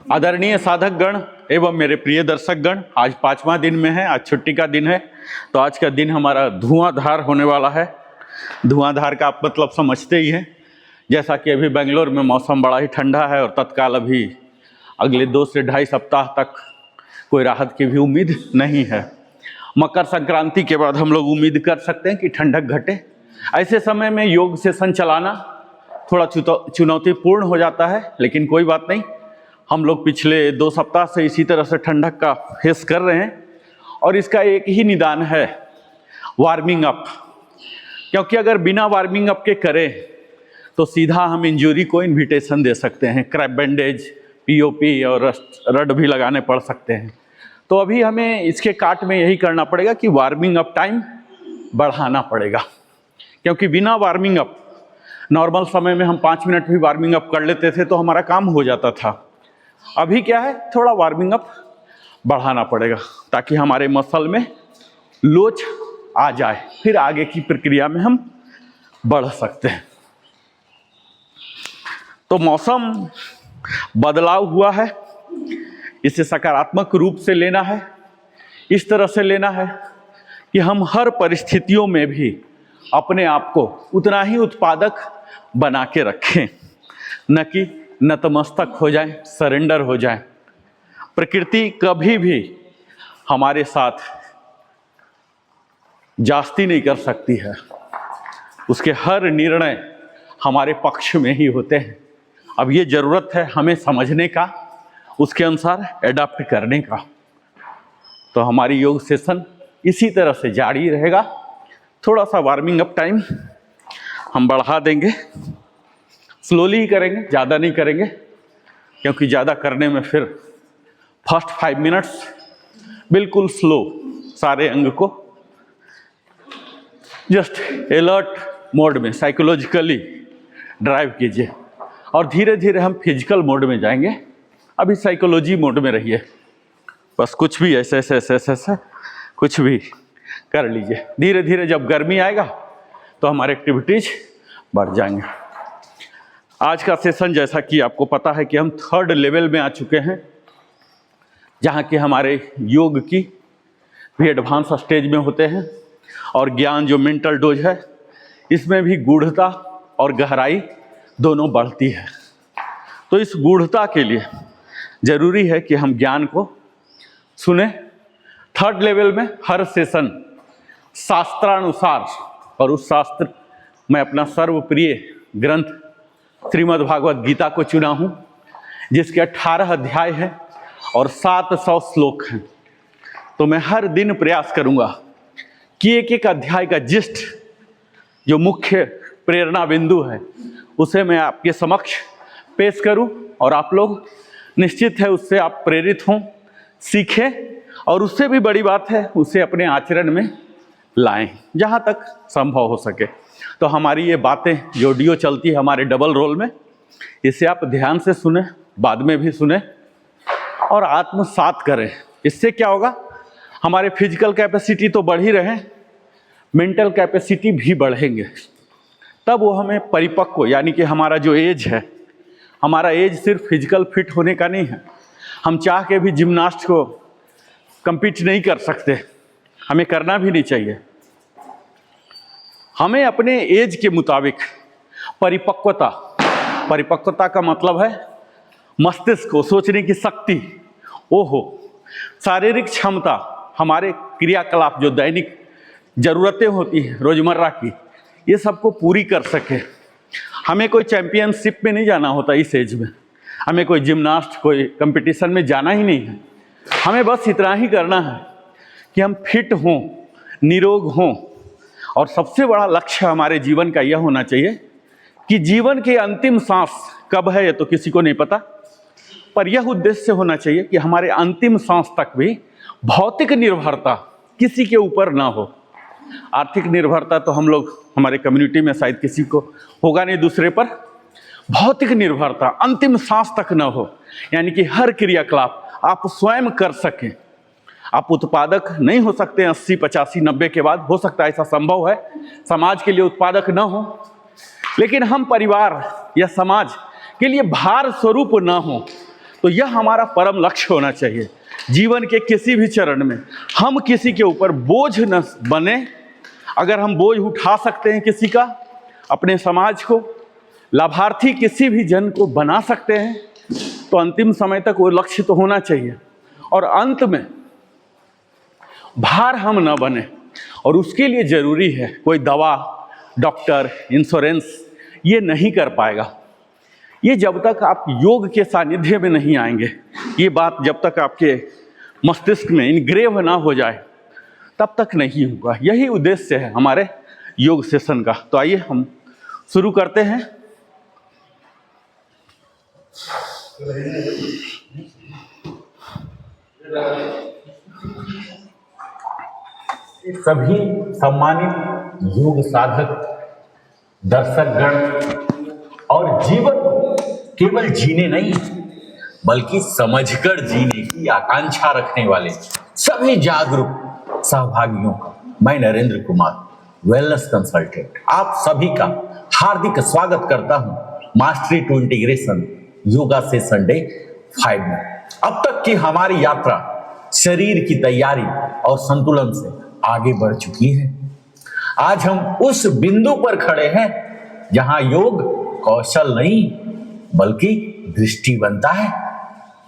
आदरणीय साधक गण एवं मेरे प्रिय दर्शक गण, आज 5वां दिन में है, आज छुट्टी का दिन है। तो आज का दिन हमारा धुआंधार होने वाला है। धुआंधार का आप मतलब समझते ही हैं। जैसा कि अभी बेंगलोर में मौसम बड़ा ही ठंडा है और तत्काल अभी अगले 2 से ढाई सप्ताह तक कोई राहत की भी उम्मीद नहीं है। मकर संक्रांति के बाद हम लोग उम्मीद कर सकते हैं कि ठंडक घटे। ऐसे समय में योग सेशन चलाना थोड़ा चुनौतीपूर्ण हो जाता है, लेकिन कोई बात नहीं। हम लोग पिछले 2 सप्ताह से इसी तरह से ठंडक का फेस कर रहे हैं और इसका एक ही निदान है, वार्मिंग अप। क्योंकि अगर बिना वार्मिंग अप के करें तो सीधा हम इंजरी को इन्विटेशन दे सकते हैं, क्रैप बैंडेज, पीओपी और रड भी लगाने पड़ सकते हैं। तो अभी हमें इसके काट में यही करना पड़ेगा कि वार्मिंग अप टाइम बढ़ाना पड़ेगा। क्योंकि बिना वार्मिंग अप, नॉर्मल समय में हम 5 मिनट भी वार्मिंग अप कर लेते थे तो हमारा काम हो जाता था। अभी क्या है, थोड़ा वार्मिंग अप बढ़ाना पड़ेगा ताकि हमारे मसल में लोच आ जाए, फिर आगे की प्रक्रिया में हम बढ़ सकते हैं। तो मौसम बदलाव हुआ है, इसे सकारात्मक रूप से लेना है। इस तरह से लेना है कि हम हर परिस्थितियों में भी अपने आप को उतना ही उत्पादक बना के रखें, न कि नतमस्तक हो जाए, सरेंडर हो जाए। प्रकृति कभी भी हमारे साथ जास्ती नहीं कर सकती है, उसके हर निर्णय हमारे पक्ष में ही होते हैं। अब ये ज़रूरत है हमें समझने का, उसके अनुसार एडाप्ट करने का। तो हमारी योग सेशन इसी तरह से जारी रहेगा। थोड़ा सा वार्मिंग अप टाइम हम बढ़ा देंगे, स्लोली ही करेंगे, ज़्यादा नहीं करेंगे। क्योंकि ज़्यादा करने में फिर फर्स्ट 5 मिनट्स बिल्कुल स्लो, सारे अंग को जस्ट अलर्ट मोड में साइकोलॉजिकली ड्राइव कीजिए और धीरे धीरे हम फिजिकल मोड में जाएंगे। अभी साइकोलॉजी मोड में रहिए, बस कुछ भी ऐसे ऐसे ऐसे ऐसे ऐसे कुछ भी कर लीजिए। धीरे धीरे जब गर्मी आएगा तो हमारे एक्टिविटीज बढ़ जाएंगे। आज का सेशन, जैसा कि आपको पता है कि हम 3rd लेवल में आ चुके हैं, जहाँ के हमारे योग की भी एडवांस स्टेज में होते हैं और ज्ञान जो मेंटल डोज है, इसमें भी गूढ़ता और गहराई दोनों बढ़ती है। तो इस गूढ़ता के लिए ज़रूरी है कि हम ज्ञान को सुने। 3rd लेवल में हर सेशन शास्त्रानुसार, और उस शास्त्र में अपना सर्वप्रिय ग्रंथ श्रीमद् भागवत गीता को चुना हूँ, जिसके 18 अध्याय हैं और 700 श्लोक हैं। तो मैं हर दिन प्रयास करूँगा कि एक एक अध्याय का जिस्ट, जो मुख्य प्रेरणा बिंदु है, उसे मैं आपके समक्ष पेश करूं और आप लोग निश्चित है उससे आप प्रेरित हों, सीखें और उससे भी बड़ी बात है उसे अपने आचरण में लाएं जहां तक संभव हो सके। तो हमारी ये बातें जो ऑडियो चलती है हमारे डबल रोल में, इसे आप ध्यान से सुने, बाद में भी सुने और आत्मसात करें। इससे क्या होगा, हमारे फिजिकल कैपेसिटी तो बढ़ ही रहे, मेंटल कैपेसिटी भी बढ़ेंगे। तब वो हमें परिपक्व, यानी कि हमारा जो एज है, हमारा एज सिर्फ फिजिकल फिट होने का नहीं है। हम चाह के भी जिम्नास्ट को compete नहीं कर सकते, हमें करना भी नहीं चाहिए। हमें अपने एज के मुताबिक परिपक्वता का मतलब है मस्तिष्क को सोचने की शक्ति, शारीरिक क्षमता, हमारे क्रियाकलाप जो दैनिक ज़रूरतें होती हैं रोज़मर्रा की, ये सबको पूरी कर सके। हमें कोई चैम्पियनशिप में नहीं जाना होता इस एज में, हमें कोई जिम्नास्ट, कोई कंपटीशन में जाना ही नहीं है। हमें बस इतना ही करना है कि हम फिट हों, निरोग हों। और सबसे बड़ा लक्ष्य हमारे जीवन का यह होना चाहिए कि जीवन की अंतिम सांस कब है ये तो किसी को नहीं पता, पर यह उद्देश्य होना चाहिए कि हमारे अंतिम सांस तक भी भौतिक निर्भरता किसी के ऊपर ना हो। आर्थिक निर्भरता तो हम लोग, हमारे कम्युनिटी में शायद किसी को होगा नहीं दूसरे पर। भौतिक निर्भरता अंतिम सांस तक ना हो, यानी कि हर क्रियाकलाप आप स्वयं कर सकें। आप उत्पादक नहीं हो सकते 80, 85, 90 के बाद, हो सकता है ऐसा संभव है, समाज के लिए उत्पादक ना हो, लेकिन हम परिवार या समाज के लिए भार स्वरूप ना हो। तो यह हमारा परम लक्ष्य होना चाहिए। जीवन के किसी भी चरण में हम किसी के ऊपर बोझ न बने। अगर हम बोझ उठा सकते हैं किसी का, अपने समाज को, लाभार्थी किसी भी जन को बना सकते हैं, तो अंतिम समय तक वो लक्ष्य तो होना चाहिए। और अंत में भार हम न बने, और उसके लिए ज़रूरी है कोई दवा, डॉक्टर, इंश्योरेंस ये नहीं कर पाएगा। ये जब तक आप योग के सानिध्य में नहीं आएंगे, ये बात जब तक आपके मस्तिष्क में इनग्रेव ना हो जाए, तब तक नहीं होगा। यही उद्देश्य है हमारे योग सेशन का। तो आइए हम शुरू करते हैं। सभी सम्मानित योग साधक, दर्शकगण और जीवन को केवल जीने नहीं बल्कि समझकर जीने की आकांक्षा रखने वाले सभी जागरूक सहभागियों का मैं नरेंद्र कुमार, वेलनेस कंसल्टेंट, आप सभी का हार्दिक स्वागत करता हूं mastery to integration yoga session day 5 में। अब तक की हमारी यात्रा शरीर की तैयारी और संतुलन से आगे बढ़ चुकी है। आज हम उस बिंदु पर खड़े हैं जहां योग कौशल नहीं बल्कि दृष्टि बनता है।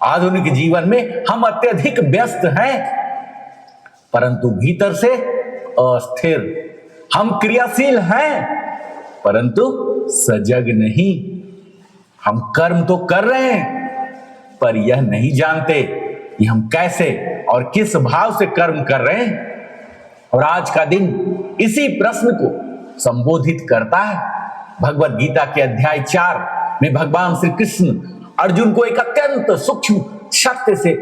आधुनिक जीवन में हम अत्यधिक व्यस्त हैं, परंतु भीतर से अस्थिर। हम क्रियाशील हैं, परंतु सजग नहीं। हम कर्म तो कर रहे हैं, पर यह नहीं जानते कि हम कैसे और किस भाव से कर्म कर रहे हैं। और आज का दिन इसी प्रश्न को संबोधित करता है। भगवत गीता के अध्याय 4 में भगवान श्री कृष्ण अर्जुन को एक अत्यंत सूक्ष्म सत्य से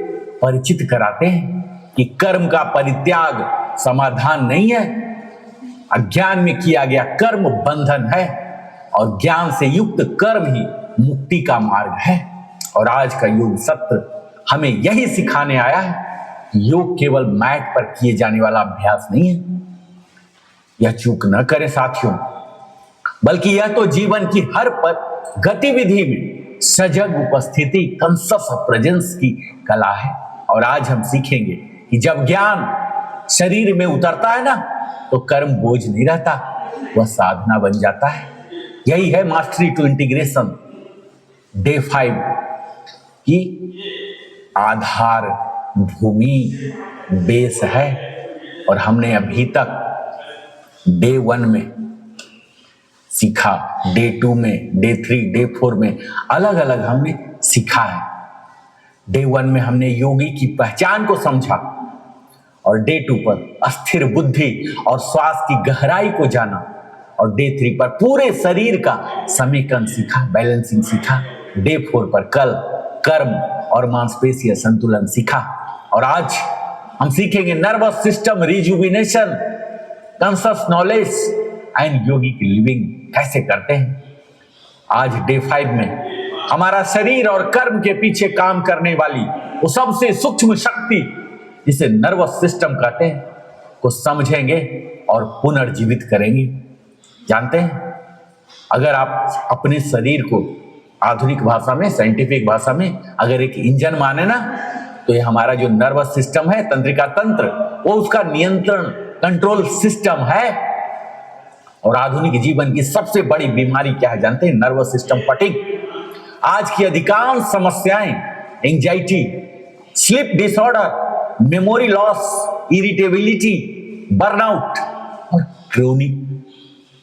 परिचित कराते हैं कि कर्म का परित्याग समाधान नहीं है। अज्ञान में किया गया कर्म बंधन है और ज्ञान से युक्त कर्म ही मुक्ति का मार्ग है। और आज का योग सत्र हमें यही सिखाने आया है कि योग केवल मैट पर किए जाने वाला अभ्यास नहीं है। यह चूक न करें साथियों, बल्कि यह तो जीवन की हर पल गतिविधि में सजग उपस्थिति, कॉन्शियस प्रेजेंस की कला है। और आज हम सीखेंगे कि जब ज्ञान शरीर में उतरता है ना, तो कर्म बोझ नहीं रहता, वह साधना बन जाता है। यही है मास्टरी टू इंटीग्रेशन डे 5 की आधार भूमि, बेस है। और हमने अभी तक डे 1 में सीखा, डे 2 में, डे 3, डे 4 में अलग अलग हमने सीखा है। डे 1 में हमने योगी की पहचान को समझा और डे 2 पर अस्थिर बुद्धि और श्वास की गहराई को जाना और डे 3 पर पूरे शरीर का समेकन सीखा, बैलेंसिंग सीखा। डे 4 पर कल कर्म और मांसपेशीय संतुलन सीखा। और आज हम सीखेंगे nervous system rejuvenation, conscious knowledge and yogic living कैसे करते हैं। आज डे 5 में हमारा शरीर और कर्म के पीछे काम करने वाली वो सबसे सूक्ष्म शक्ति जिसे नर्वस सिस्टम कहते हैं को समझेंगे और पुनर्जीवित करेंगे। जानते हैं, अगर आप अपने शरीर को आधुनिक भाषा में, साइंटिफिक भाषा में अगर एक इंजन माने ना, तो ये हमारा जो नर्वस सिस्टम है, तंत्रिका तंत्र, वो उसका नियंत्रण कंट्रोल सिस्टम है। और आधुनिक जीवन की सबसे बड़ी बीमारी क्या है जानते हैं? Nervous system fatigue. आज की अधिकांश समस्याएं anxiety, sleep disorder, memory loss, irritability, burnout और क्रोनिक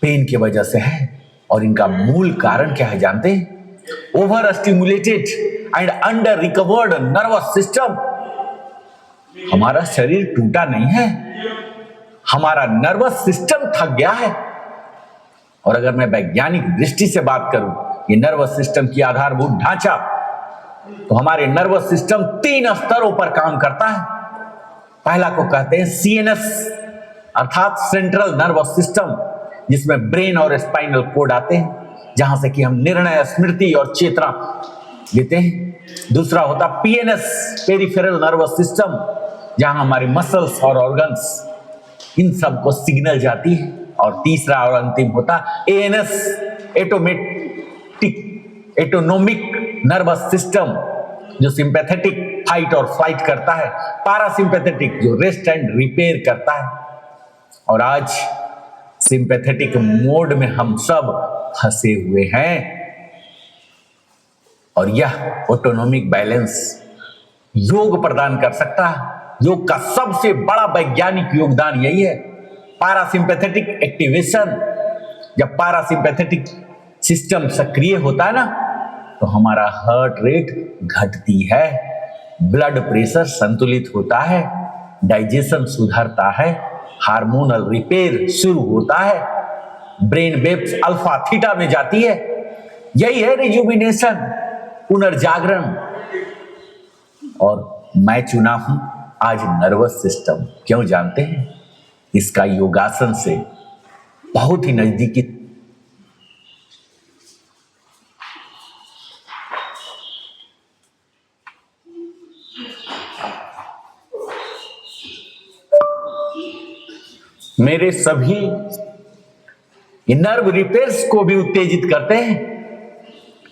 पेन की वजह से है। और इनका मूल कारण क्या है जानते हैं? Over stimulated and under recovered nervous system. हमारा शरीर टूटा नहीं है, हमारा नर्वस सिस्टम थक गया है। और अगर मैं वैज्ञानिक दृष्टि से बात करूं, ये नर्वस सिस्टम की आधारभूत ढांचा, तो हमारे नर्वस सिस्टम 3 स्तरों पर काम करता है। पहला को कहते हैं सीएनएस अर्थात सेंट्रल नर्वस सिस्टम, जिसमें ब्रेन और स्पाइनल कोड आते हैं, जहां से कि हम निर्णय, स्मृति और चेतना लेते हैं। दूसरा होता पीएनएस पेरिफेरल नर्वस सिस्टम, जहां हमारे मसल्स और ऑर्गन्स इन सब को सिग्नल जाती है। और तीसरा और अंतिम होता एएनएस एटोनोमिक नर्वस सिस्टम, जो सिंपैथेटिक फाइट और फ्लाइट करता है, पैरासिम्पैथेटिक जो रेस्ट एंड रिपेयर करता है। और आज सिंपैथेटिक मोड में हम सब फंसे हुए हैं और यह ऑटोनॉमिक बैलेंस योग प्रदान कर सकता है। योग का सबसे बड़ा वैज्ञानिक योगदान यही है, पैरासिम्पैथेटिक एक्टिवेशन। जब पैरासिम्पैथेटिक सिस्टम सक्रिय होता है ना, तो हमारा हार्ट रेट घटती है, ब्लड प्रेशर संतुलित होता है, डाइजेशन सुधरता है, हार्मोनल रिपेयर शुरू होता है, ब्रेन वेव्स अल्फा थीटा में जाती है। यही है रिजुविनेशन, पुनर्जागरण। और मैं चुना हूं आज नर्वस सिस्टम। क्यों जानते हैं? इसका योगासन से बहुत ही नजदीकी मेरे सभी नर्व रिपेयर्स को भी उत्तेजित करते हैं।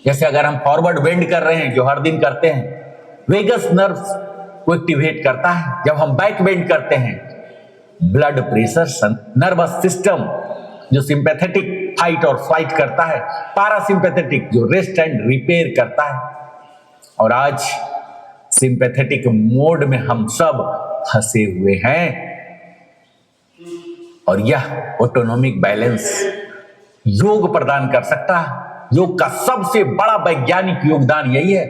जैसे अगर हम फॉरवर्ड बेंड कर रहे हैं, जो हर दिन करते हैं, वेगस नर्व्स को एक्टिवेट करता है। जब हम बैक बेंड करते हैं, ब्लड प्रेशर, नर्वस सिस्टम जो सिंपैथेटिक फाइट और फ्लाइट करता है, पैरासिम्पैथेटिक जो रेस्ट एंड रिपेयर करता है। और आज सिंपैथेटिक मोड में हम सब फंसे हुए हैं और यह ऑटोनॉमिक बैलेंस योग प्रदान कर सकता है। योग का सबसे बड़ा वैज्ञानिक योगदान यही है,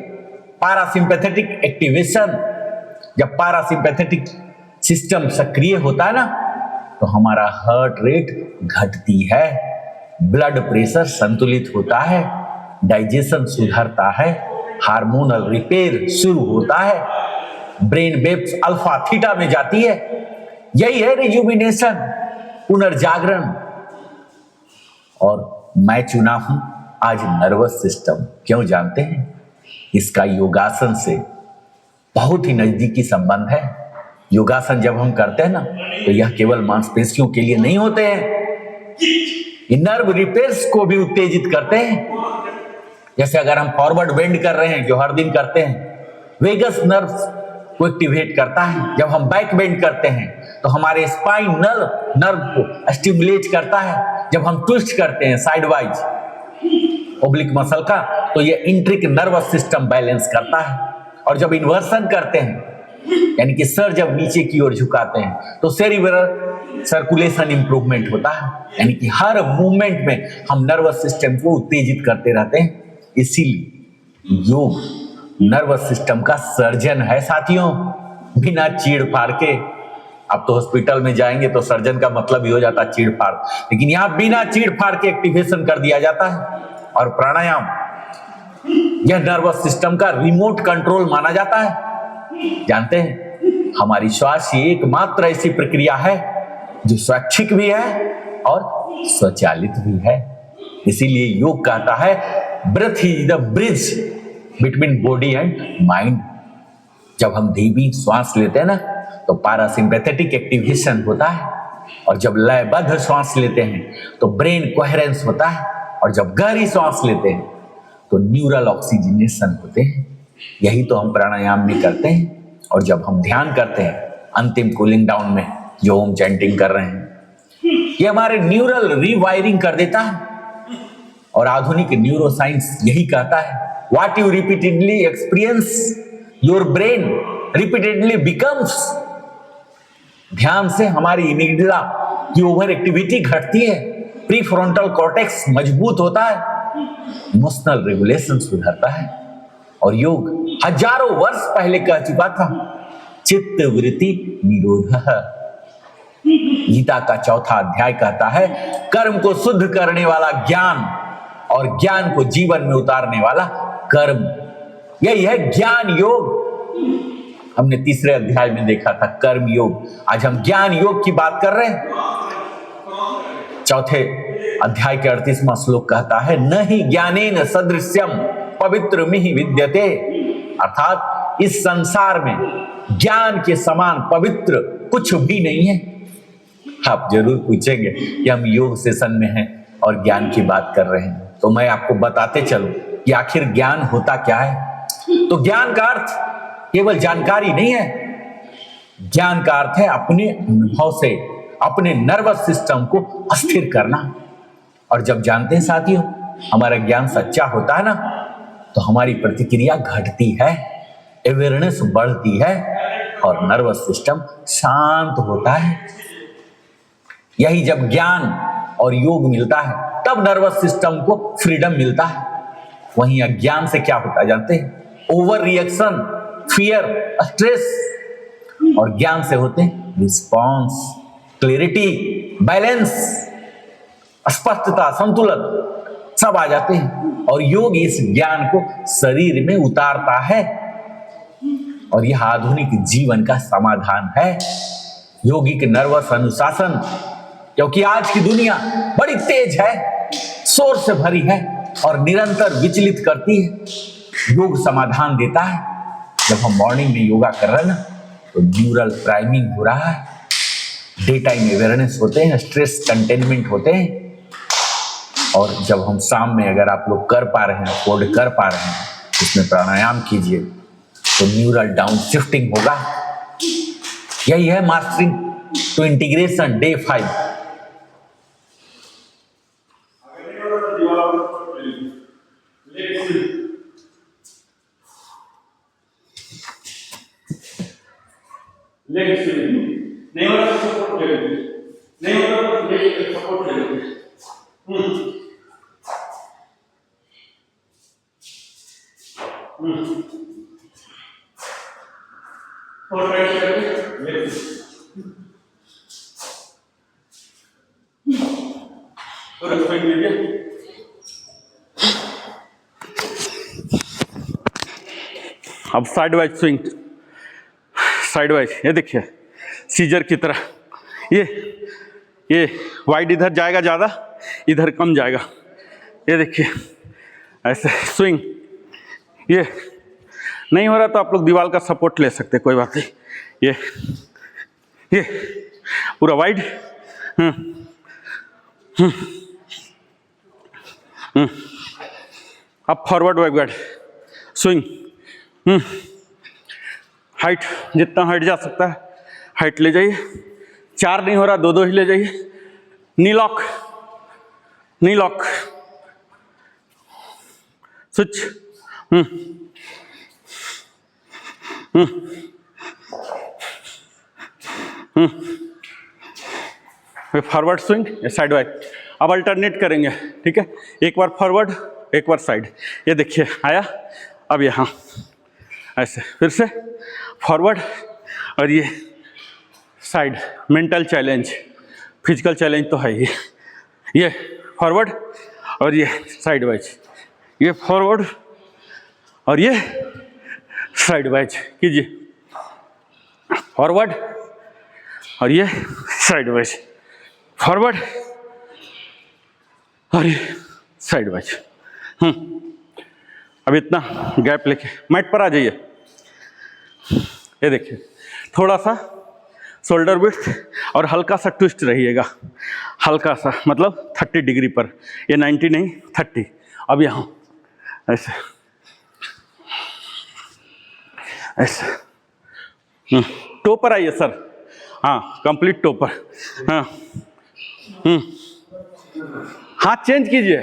पैरासिम्पैथेटिक एक्टिवेशन। जब पैरासिम्पैथेटिक सिस्टम सक्रिय होता है ना, तो हमारा हार्ट रेट घटती है, ब्लड प्रेशर संतुलित होता है, डाइजेशन सुधरता है, हार्मोनल रिपेयर शुरू होता है, ब्रेन वेव्स अल्फा थीटा में जाती है। यही है रिजुविनेशन, पुनर्जागरण। और मैं चुना हूं आज नर्वस सिस्टम। क्यों जानते हैं? इसका योगासन से बहुत ही नजदीकी संबंध है। योगासन जब हम करते हैं ना, तो यह केवल मांसपेशियों के लिए नहीं होते हैं, ये नर्व रिपेयर्स को भी उत्तेजित करते हैं। जैसे अगर हम फॉरवर्ड बेंड कर रहे हैं, जो हर दिन करते हैं, वेगस नर्व्स को एक्टिवेट करता है। जब हम बैक बेंड करते हैं, तो हमारे स्पाइनल नर्व को स्टिमुलेट करता है। जब हम ट्विस्ट करते हैं साइड वाइज ओब्लिक मसल का, तो यह इंट्रिक नर्वस सिस्टम बैलेंस करता है। और जब इन्वर्सन करते हैं, यानी कि सर जब नीचे की ओर झुकाते हैं, तो सेरिब्रल सर्कुलेशन इंप्रूवमेंट होता है। यानी कि हर मूवमेंट में हम नर्वस सिस्टम को उत्तेजित करते रहते हैं। इसीलिए योग नर्वस सिस्टम का सर्जन है साथियों, बिना चीड़ फाड़ के। अब तो हॉस्पिटल में जाएंगे तो सर्जन का मतलब ही हो जाता चीड़ फाड़, लेकिन यहां बिना चीड़ फाड़ के एक्टिवेशन कर दिया जाता है। और प्राणायाम यह नर्वस सिस्टम का रिमोट कंट्रोल माना जाता है। जानते हैं, हमारी श्वास ही एकमात्र ऐसी प्रक्रिया है जो स्वैच्छिक भी है और स्वचालित भी है। इसीलिए योग कहता है breath is the bridge between body and mind. जब हम धीमी श्वास लेते हैं ना, तो पैरासिम्पैथेटिक एक्टिवेशन होता है, और जब लयबद्ध श्वास लेते हैं तो ब्रेन कोहेरेंस होता है, और जब गहरी श्वास लेते हैं तो न्यूरल ऑक्सीजनेशन होते हैं। यही तो हम प्राणायाम में करते हैं। और जब हम ध्यान करते हैं, अंतिम कूलिंग डाउन में जो ओम चैंटिंग कर रहे हैं, ये हमारे न्यूरल रीवायरिंग कर देता है। और आधुनिक न्यूरोसाइंस यही कहता है, what you repeatedly experience your brain repeatedly becomes. ध्यान से हमारी इमिग्डाला की ओवर एक्टिविटी घटती है, प्रीफ्रंटल कॉर्टेक्स मजबूत होता है, इमोशनल रेगुलेशन सुधरता है। और योग हजारों वर्ष पहले कह चुका था, चित्त वृत्ति निरोधः। गीता का 4वां अध्याय कहता है, कर्म को शुद्ध करने वाला ज्ञान, और ज्ञान को जीवन में उतारने वाला कर्म। यही है ज्ञान योग। हमने 3रे अध्याय में देखा था कर्म योग। आज हम ज्ञान योग की बात कर रहे हैं। 4थे अध्याय के 38वां श्लोक कहता है, न ही ज्ञानेन सदृश्यम पवित्र मिहि विद्यते। अर्थात इस संसार में ज्ञान के समान पवित्र कुछ भी नहीं है। आप जरूर पूछेंगे कि हम योग सेशन में हैं और ज्ञान की बात कर रहे हैं, तो मैं आपको बताते चलूं कि आखिर ज्ञान होता क्या है। तो ज्ञान का अर्थ केवल जानकारी नहीं है, ज्ञान का अर्थ है अपने अनुभव से अपने नर्वस सिस्टम को अस्थिर करना। और जब जानते हैं साथियों हमारा ज्ञान सच्चा होता है ना, तो हमारी प्रतिक्रिया घटती है, अवेयरनेस बढ़ती है और नर्वस सिस्टम शांत होता है। यही जब ज्ञान और योग मिलता है तब नर्वस सिस्टम को फ्रीडम मिलता है। वहीं अज्ञान से क्या होता है जानते हैं? Over reaction, fear, stress. और ज्ञान से होते हैं रिस्पॉन्स, क्लैरिटी, बैलेंस, स्पष्टता, संतुलन सब आ जाते हैं। और योग इस ज्ञान को शरीर में उतारता है और यह आधुनिक जीवन का समाधान है, योगिक नर्वस अनुशासन। क्योंकि आज की दुनिया बड़ी तेज है, शोर से भरी है और निरंतर विचलित करती है। योग समाधान देता है। जब हम मॉर्निंग में योगा कर रहे हैं ना, तो न्यूरल प्राइमिंग हो रहा है, डे टाइम अवेयरनेस होते हैं, स्ट्रेस कंटेनमेंट होते हैं। और जब हम शाम में अगर आप लोग कर पा रहे हैं, अफोर्ड कर पा रहे हैं, इसमें प्राणायाम कीजिए तो न्यूरल डाउन शिफ्टिंग होगा। यही है mastering to integration day 5। Leg swing नहीं हो रहा तो सपोर्ट ले लीजिए, नहीं हो रहा तो लेग सपोर्ट ले लीजिए। और राइट साइड लेग और स्विंग लीजिए। अब side wise swing, side wise, ये देखिए सीजर की तरह, ये वाइड इधर जाएगा ज़्यादा, इधर कम जाएगा। ये देखिए ऐसे स्विंग। ये नहीं हो रहा तो आप लोग दीवार का सपोर्ट ले सकते, कोई बात नहीं। ये पूरा वाइड। अब फॉरवर्ड बैकवर्ड स्विंग। हाइट, जितना हाइट जा सकता है हाइट ले जाइए। 4 नहीं हो रहा, 2 ही ले जाइए। Knee lock, knee lock, switch. Forward swing, side wise. अब अल्टरनेट करेंगे, ठीक है? एक बार फॉरवर्ड, एक बार साइड। ये देखिए आया, अब यहाँ ऐसे फिर से फॉरवर्ड और ये side. Mental challenge, physical challenge तो है ही। ये फॉरवर्ड और ये साइड वाइज, ये फॉरवर्ड और ये साइड वाइज कीजिए। फॉरवर्ड और ये साइड वाइज, फॉरवर्ड और ये साइड वाइज। अब इतना गैप लेके मैट पर आ जाइए। ये देखिए थोड़ा सा शोल्डर विड्थ और हल्का सा ट्विस्ट रहिएगा, हल्का सा, मतलब 30 डिग्री पर। ये 90 नहीं, 30। अब यहाँ ऐसे ऐसे टो पर आइए सर। हाँ, कंप्लीट टो पर। हाँ, हाथ चेंज कीजिए,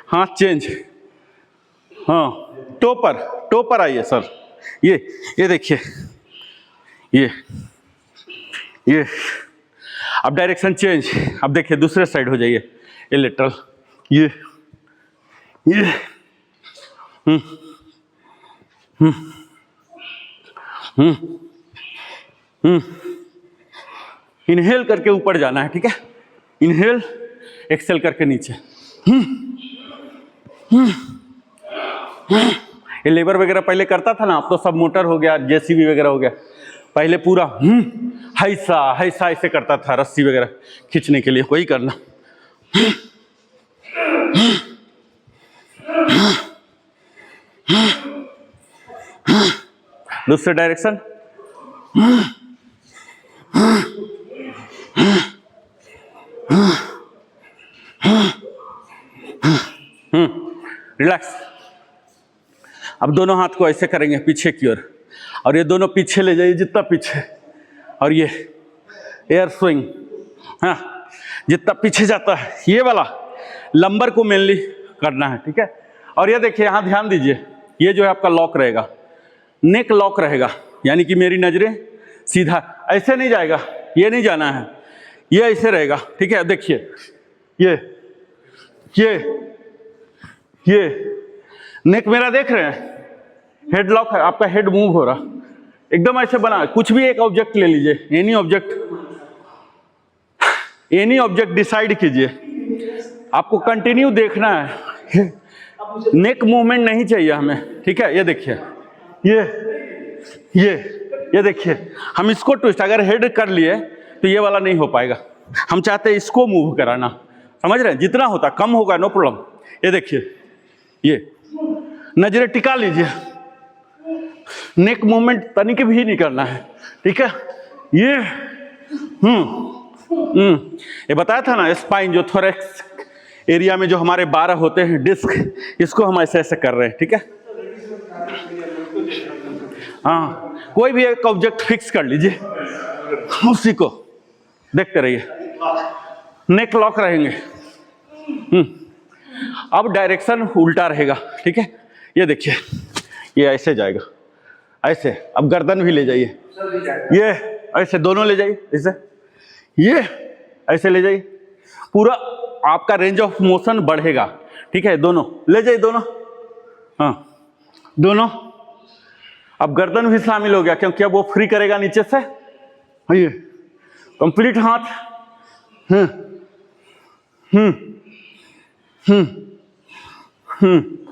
हाथ चेंज। हाँ, टो पर आइए सर। ये देखिए, ये अब डायरेक्शन चेंज। अब देखिए दूसरे साइड हो जाइए, ये लेटरल, ये इनहेल करके ऊपर जाना है, ठीक है? इनहेल, एक्सेल करके नीचे। ये लेबर वगैरह पहले करता था ना, अब तो सब मोटर हो गया, जेसीबी वगैरह हो गया। पहले पूरा हैसा ऐसे करता था, रस्सी वगैरह खींचने के लिए। वही करना। दूसरे डायरेक्शन। रिलैक्स। अब दोनों हाथ को ऐसे करेंगे पीछे की ओर, और ये दोनों पीछे ले जाइए जितना पीछे, और ये एयर स्विंग, हाँ जितना पीछे जाता है ये वाला लंबर को मेनली करना है, ठीक है। और ये देखिए यहाँ ध्यान दीजिए, ये जो है आपका लॉक रहेगा, नेक लॉक रहेगा, यानी कि मेरी नजरें सीधा ऐसे नहीं जाएगा, ये नहीं जाना है, ये ऐसे रहेगा, ठीक है। देखिए ये नेक मेरा देख रहे हैं, हेड लॉक है, आपका हेड मूव हो रहा, एकदम ऐसे बना। कुछ भी एक ऑब्जेक्ट ले लीजिए, एनी ऑब्जेक्ट डिसाइड कीजिए, आपको कंटिन्यू देखना है, नेक मूवमेंट नहीं चाहिए हमें, ठीक है। ये देखिए ये देखिए, हम इसको ट्विस्ट अगर हेड कर लिए तो ये वाला नहीं हो पाएगा, हम चाहते हैं इसको मूव कराना, समझ रहे हैं, जितना होता कम होगा नो प्रॉब्लम। ये देखिए, ये नजरें टिका लीजिए, नेक मूवमेंट तनिक भी नहीं करना है, ठीक है। ये ये बताया था ना, स्पाइन जो थोरैक्स एरिया में जो हमारे 12 होते हैं डिस्क, इसको हम ऐसे ऐसे कर रहे हैं, ठीक है। हाँ, कोई भी एक ऑब्जेक्ट फिक्स कर लीजिए, उसी को देखते रहिए, नेक लॉक रहेंगे। अब डायरेक्शन उल्टा रहेगा, ठीक है। ये देखिए, ये ऐसे जाएगा, ऐसे। अब गर्दन भी ले जाइए, ये ऐसे दोनों ले जाइए, ऐसे ये ऐसे ले जाइए, पूरा आपका रेंज ऑफ मोशन बढ़ेगा, ठीक है। दोनों ले जाइए, दोनों, हाँ दोनों। अब गर्दन भी शामिल हो गया, क्योंकि अब वो फ्री करेगा नीचे से, ये कंप्लीट हाथ,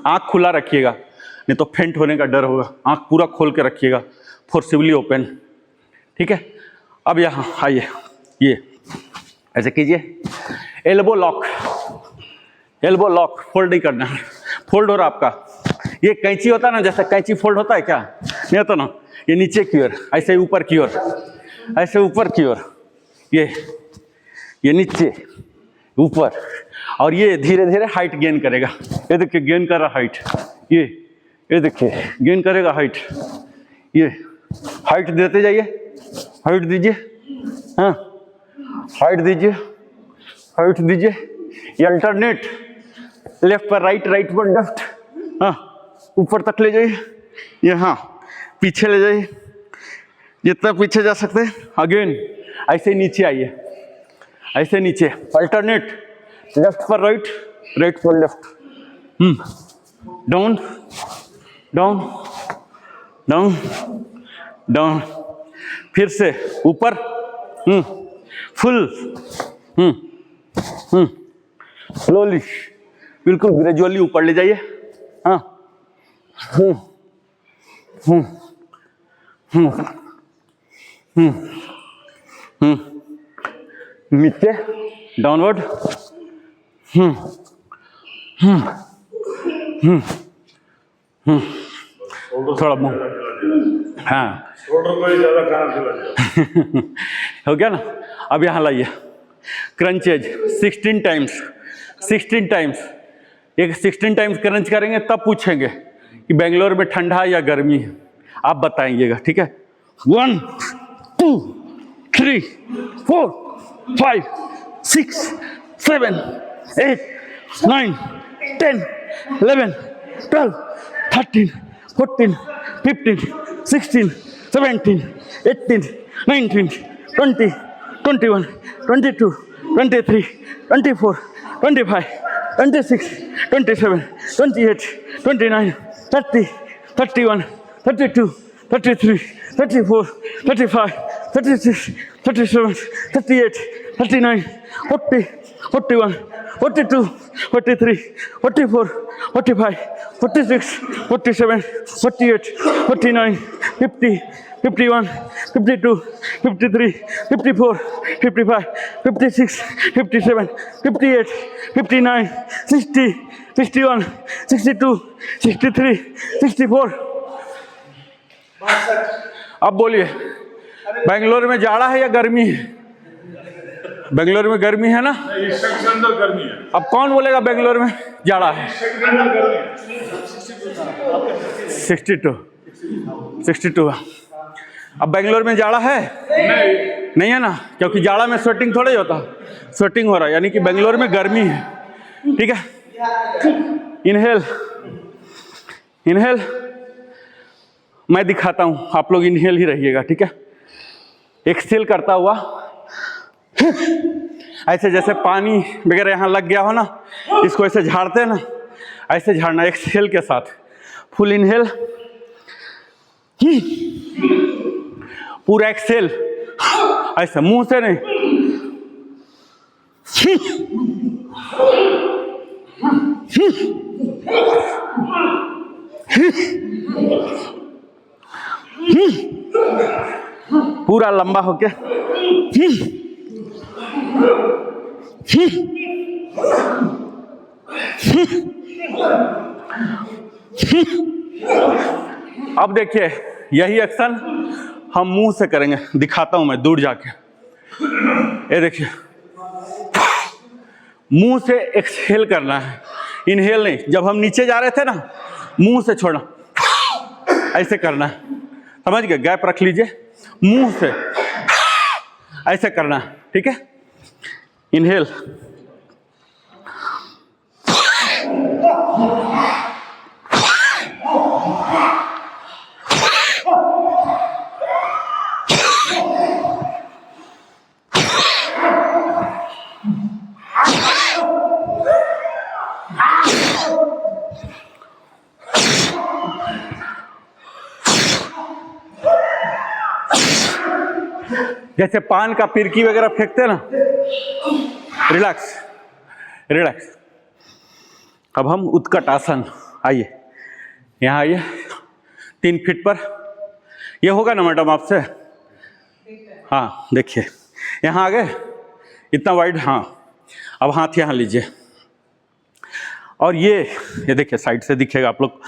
आंख खुला रखिएगा, नहीं तो फेंट होने का डर होगा, आंख पूरा खोल के रखिएगा, फोर्सिबली ओपन, ठीक है। अब यहाँ आइए, ये ऐसे कीजिए, एल्बो लॉक, फोल्ड नहीं करना है, फोल्ड हो रहा आपका, ये कैंची होता है ना, जैसे कैंची फोल्ड होता है क्या, नहीं होता ना, ये नीचे की ओर, ऐसे ऊपर की ओर, ऐसे ऊपर की ओर, ये नीचे ऊपर, और ये धीरे धीरे हाइट गेन करेगा। ये देखिए गेन कर रहा हाइट, ये देखिए गेन करेगा हाइट, ये हाइट देते जाइए, हाइट दीजिए, हाँ हाइट दीजिए, हाइट दीजिए, ये अल्टरनेट, लेफ्ट पर राइट, राइट पर लेफ्ट, हाँ ऊपर तक ले जाइए, ये हाँ पीछे ले जाइए, जितना पीछे जा सकते हैं, अगेन ऐसे नीचे आइए, ऐसे नीचे, अल्टरनेट, लेफ्ट पर राइट, राइट पर left, down down down down, फिर से ऊपर, फुल, स्लोली, बिल्कुल ग्रेजुअली ऊपर ले जाइए, हाँ, नीचे, डाउनवर्ड, थोड़ा मुंह, हाँ हो गया ना। अब यहाँ लाइए, क्रंचेज 16 टाइम्स, एक 16 टाइम्स क्रंच करेंगे, तब पूछेंगे कि बेंगलोर में ठंडा या गर्मी है, आप बताइएगा, ठीक है। 1 2 3 4 5 6 7 8 9 10 11 12 13 14 15 16 17 18 19 20 21 22 23 24 25 26 27 28 29 30 31 32 33 34 35 36 37 38 39 40 41 42 43 44 45 46 47 48 49 50 51 52 53 54 55 56 57 58 59 60 61 62 63 64। अब बोलिए, बेंगलोर में जाड़ा है या गर्मी है? बेंगलोर में गर्मी है ना, इस सेक्शन के अंदर गर्मी है। अब कौन बोलेगा बेंगलोर में जाड़ा है? 62। अब बेंगलोर में जाड़ा है? नहीं है ना, क्योंकि जाड़ा में स्वेटिंग थोड़ा ही होता, स्वेटिंग हो रहा है, यानी कि बेंगलोर में गर्मी है। ठीक है, इनहेल इनहेल, मैं दिखाता हूं, आप लोग इनहेल ही रहिएगा। ठीक है, एक्सहेल करता हुआ ऐसे जैसे पानी वगैरह यहाँ लग गया हो ना, इसको ऐसे झाड़ते हैं ना, ऐसे झाड़ना एक्सहेल के साथ। फुल इनहेल, पूरा एक्सहेल, ऐसे मुंह से नहीं। पूरा लंबा होके। अब देखिए, यही एक्शन हम मुंह से करेंगे, दिखाता हूं मैं दूर जाके। ये देखिए, मुंह से एक्सहेल करना है, इनहेल नहीं। जब हम नीचे जा रहे थे ना, मुंह से छोड़ना, ऐसे करना है, समझ गए? गैप रख लीजिए, मुंह से ऐसे करना है। ठीक है, इनहेल, जैसे पान का पिरकी वगैरह फेंकते हैं ना, रिलैक्स रिलैक्स। अब हम उत्कट आसन, आइए यहाँ आइए, 3 फीट पर। ये होगा ना मैडम आपसे? हाँ, देखिए यहाँ आ गए, इतना वाइड। हाँ, अब हाथ यहाँ लीजिए, और ये देखिए साइड से दिखेगा आप लोग।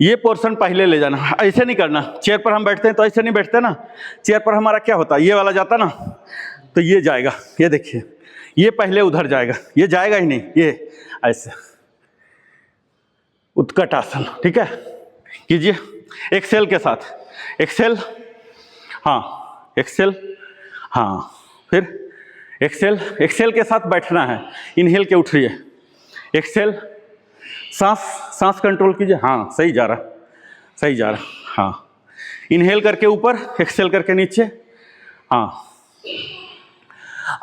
ये पोर्शन पहले ले जाना, ऐसे नहीं करना। चेयर पर हम बैठते हैं तो ऐसे नहीं बैठते ना, चेयर पर हमारा क्या होता है, ये वाला जाता ना, तो ये जाएगा। ये देखिए, ये पहले उधर जाएगा, ये जाएगा ही नहीं, ये ऐसे उत्कट आसन। ठीक है, कीजिए एक्सेल के साथ। एक्सेल, हाँ एक्सेल, हाँ फिर एक्सेल। एक्सेल के साथ बैठना है, इनहेल के उठिए, एक्सेल, सांस कंट्रोल कीजिए। हाँ, सही जा रहा, सही जा रहा। हाँ, इनहेल करके ऊपर, एक्सेल करके नीचे। हाँ,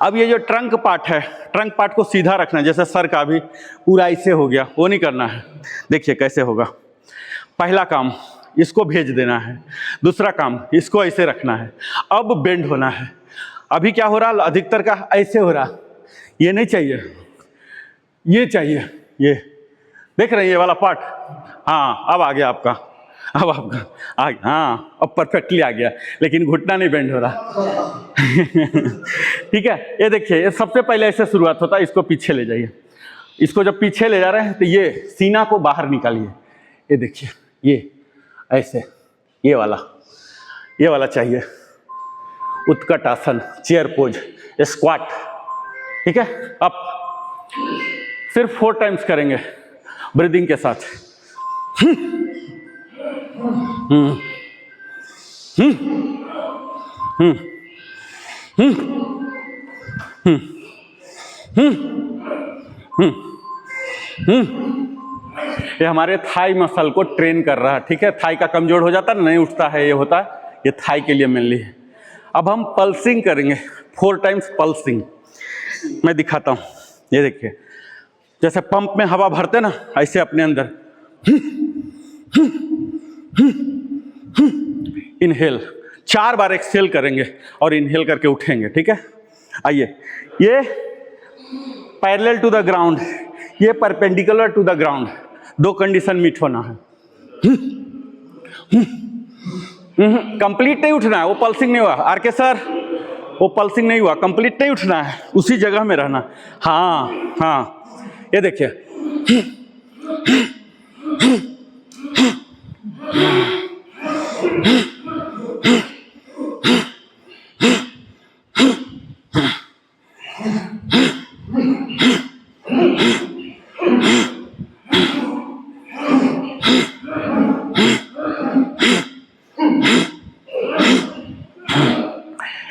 अब ये जो ट्रंक पार्ट है, ट्रंक पार्ट को सीधा रखना है, जैसे सर का भी पूरा ऐसे हो गया, वो नहीं करना है। देखिए कैसे होगा। पहला काम, इसको भेज देना है। दूसरा काम, इसको ऐसे रखना है। अब बेंड होना है। अभी क्या हो रहा, अधिकतर का ऐसे हो रहा, ये नहीं चाहिए, ये चाहिए। ये देख रहे हैं, ये वाला पार्ट। हाँ, अब आ गया आपका, अब आपका आ गया। हाँ, अब परफेक्टली आ गया, लेकिन घुटना नहीं बेंड हो रहा। ठीक है, ये देखिए, ये सबसे पहले ऐसे शुरुआत होता है। इसको पीछे ले जाइए। इसको जब पीछे ले जा रहे हैं तो ये सीना को बाहर निकालिए। ये देखिए, ये ऐसे, ये वाला चाहिए। उत्कट आसन, चेयर पोज, स्क्वाट। ठीक है, अब सिर्फ 4 टाइम्स करेंगे ब्रीदिंग के साथ। ये हमारे थाई मसल को ट्रेन कर रहा है। ठीक है, थाई का कमजोर हो जाता है, नहीं उठता है, ये होता है, ये थाई के लिए मेनली है। अब हम पल्सिंग करेंगे, 4 टाइम्स पल्सिंग। मैं दिखाता हूँ, ये देखिए, जैसे पंप में हवा भरते ना, ऐसे अपने अंदर इनहेल, 4 बार एक्सहेल करेंगे और इनहेल करके उठेंगे। ठीक है, आइए, ये पैरेलल टू द ग्राउंड, ये perpendicular to the ground, 2 condition meet होना है। कंप्लीट नहीं उठना है, वो पल्सिंग नहीं हुआ। आर के सर, वो पल्सिंग नहीं हुआ, कंप्लीट नहीं उठना है, उसी जगह में रहना। हाँ हाँ, ये देखिए,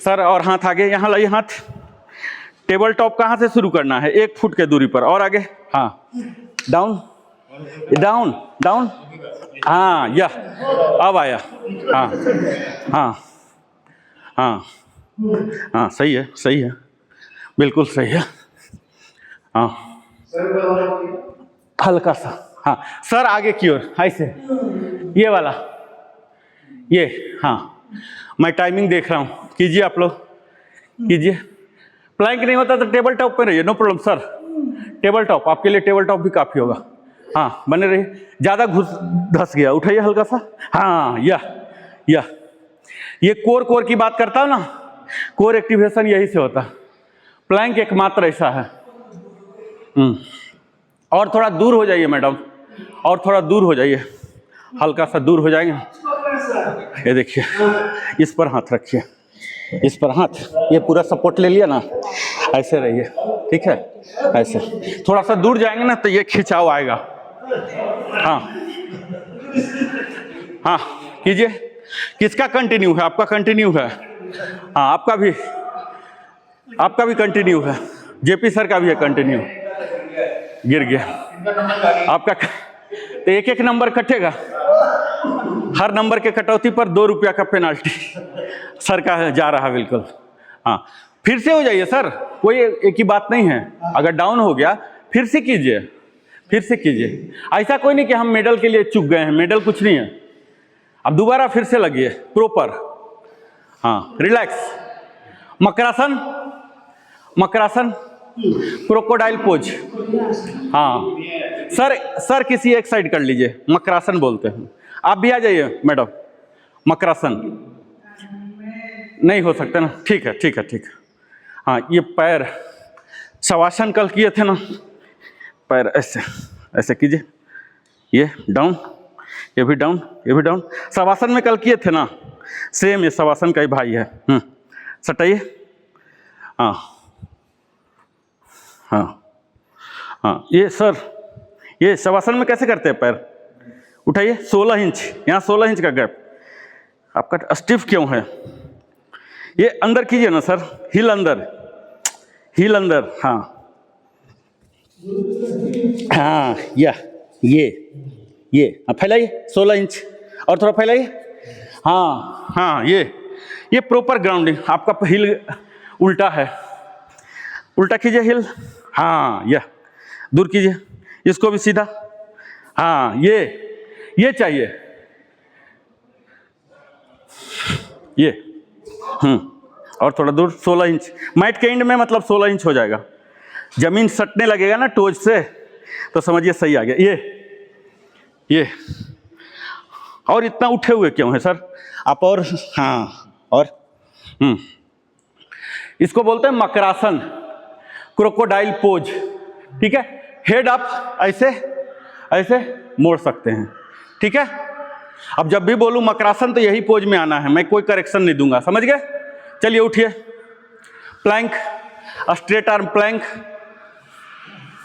सर और हाथ आगे, यहाँ लाइए हाथ। टेबल टॉप कहाँ से शुरू करना है? 1 फुट के दूरी पर, और आगे, हाँ, डाउन डाउन डाउन, हाँ, यह अब आया, हाँ हाँ हाँ हाँ, सही है, सही है, बिल्कुल सही है, हाँ, हल्का सा, हाँ सर आगे की ओर, ऐसे, ये वाला, ये, हाँ, मैं टाइमिंग देख रहा हूँ, कीजिए आप लोग, कीजिए। प्लैंक नहीं होता तो टेबल टॉप पे रहिए, no problem sir, table top आपके लिए, टेबल टॉप भी काफ़ी होगा, हाँ, बने रहिए। ज़्यादा धस गया, उठाइए हल्का सा, हाँ, यह ये कोर की बात करता हूँ ना, कोर एक्टिवेशन यही से होता है। प्लैंक एकमात्र ऐसा है। और थोड़ा दूर हो जाइए मैडम, और थोड़ा दूर हो जाइए, हल्का सा दूर हो जाएंगे। ये देखिए, इस पर हाथ रखिए, इस पर हाथ, ये पूरा सपोर्ट ले लिया ना, ऐसे रहिए, ठीक है, ऐसे। थोड़ा सा दूर जाएंगे ना तो ये खिंचाव आएगा, हाँ हाँ, कीजिए। किसका कंटिन्यू है? आपका कंटिन्यू है, हाँ, आपका भी कंटिन्यू है, जेपी सर का भी है कंटिन्यू, गिर गया आपका। तो 1-1 नंबर कटेगा, हर नंबर के कटौती पर 2 रुपया का पेनाल्टी सर का है, जा रहा बिल्कुल, हाँ। फिर से हो जाइए सर, कोई एक ही बात नहीं है, अगर डाउन हो गया फिर से कीजिए, फिर से कीजिए। ऐसा कोई नहीं कि हम मेडल के लिए चूक गए हैं, मेडल कुछ नहीं है। अब दोबारा फिर से लगिए प्रॉपर, हाँ, relax. Makarasana, makarasana, crocodile pose, हाँ सर किसी एक साइड कर लीजिए, मकरासन बोलते हैं। आप भी आ जाइए मैडम, मकरासन नहीं हो सकता ना, ठीक है ठीक है ठीक है, हाँ। ये पैर शवासन कल किए थे ना, पैर ऐसे ऐसे कीजिए, ये डाउन, ये भी डाउन, ये भी डाउन। शवासन में कल किए थे ना, सेम ये शवासन का ही भाई है। सटाइए, हाँ हाँ हाँ। ये सर, ये शवासन में कैसे करते हैं? पैर उठाइए, 16 इंच, यहाँ 16 इंच का गैप, आपका स्टिफ क्यों है? ये अंदर कीजिए ना सर, हिल अंदर, हिल अंदर, हाँ हाँ, ये फैलाइए 16 इंच, और थोड़ा फैलाइए, हाँ हाँ, ये प्रॉपर ग्राउंडिंग। आपका हिल उल्टा है, उल्टा कीजिए हिल, हाँ, यह दूर कीजिए, इसको भी सीधा, हाँ, ये चाहिए, ये, और थोड़ा दूर 16 इंच, मैट के एंड में मतलब 16 इंच हो जाएगा। जमीन सटने लगेगा ना टोज से तो समझिए सही आ गया। ये और इतना उठे हुए क्यों है सर आप? और हाँ, और इसको बोलते हैं मकरासन, क्रोकोडाइल पोज, ठीक है। हेड अप, ऐसे ऐसे मोड़ सकते हैं, ठीक है। अब जब भी बोलूं मकरासन तो यही पोज में आना है, मैं कोई करेक्शन नहीं दूंगा, समझ गए? चलिए उठिए, plank, straight arm plank,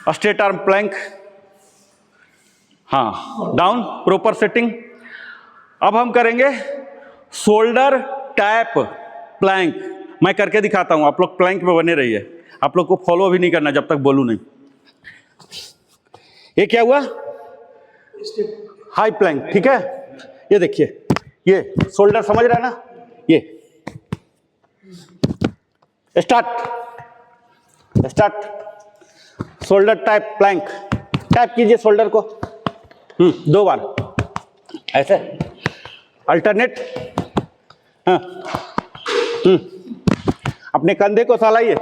straight arm plank, हाँ, डाउन, प्रॉपर सेटिंग। अब हम करेंगे शोल्डर टैप प्लैंक, मैं करके दिखाता हूं, आप लोग प्लैंक में बने रहिए, आप लोग को फॉलो भी नहीं करना जब तक बोलूं नहीं। ये क्या हुआ? हाई प्लैंक, ठीक है। ये देखिए, ये शोल्डर समझ रहा है ना, ये start shoulder tap plank, tap कीजिए शोल्डर को 2 बार ऐसे, अल्टरनेट, हाँ, अपने कंधे को सहलाइए,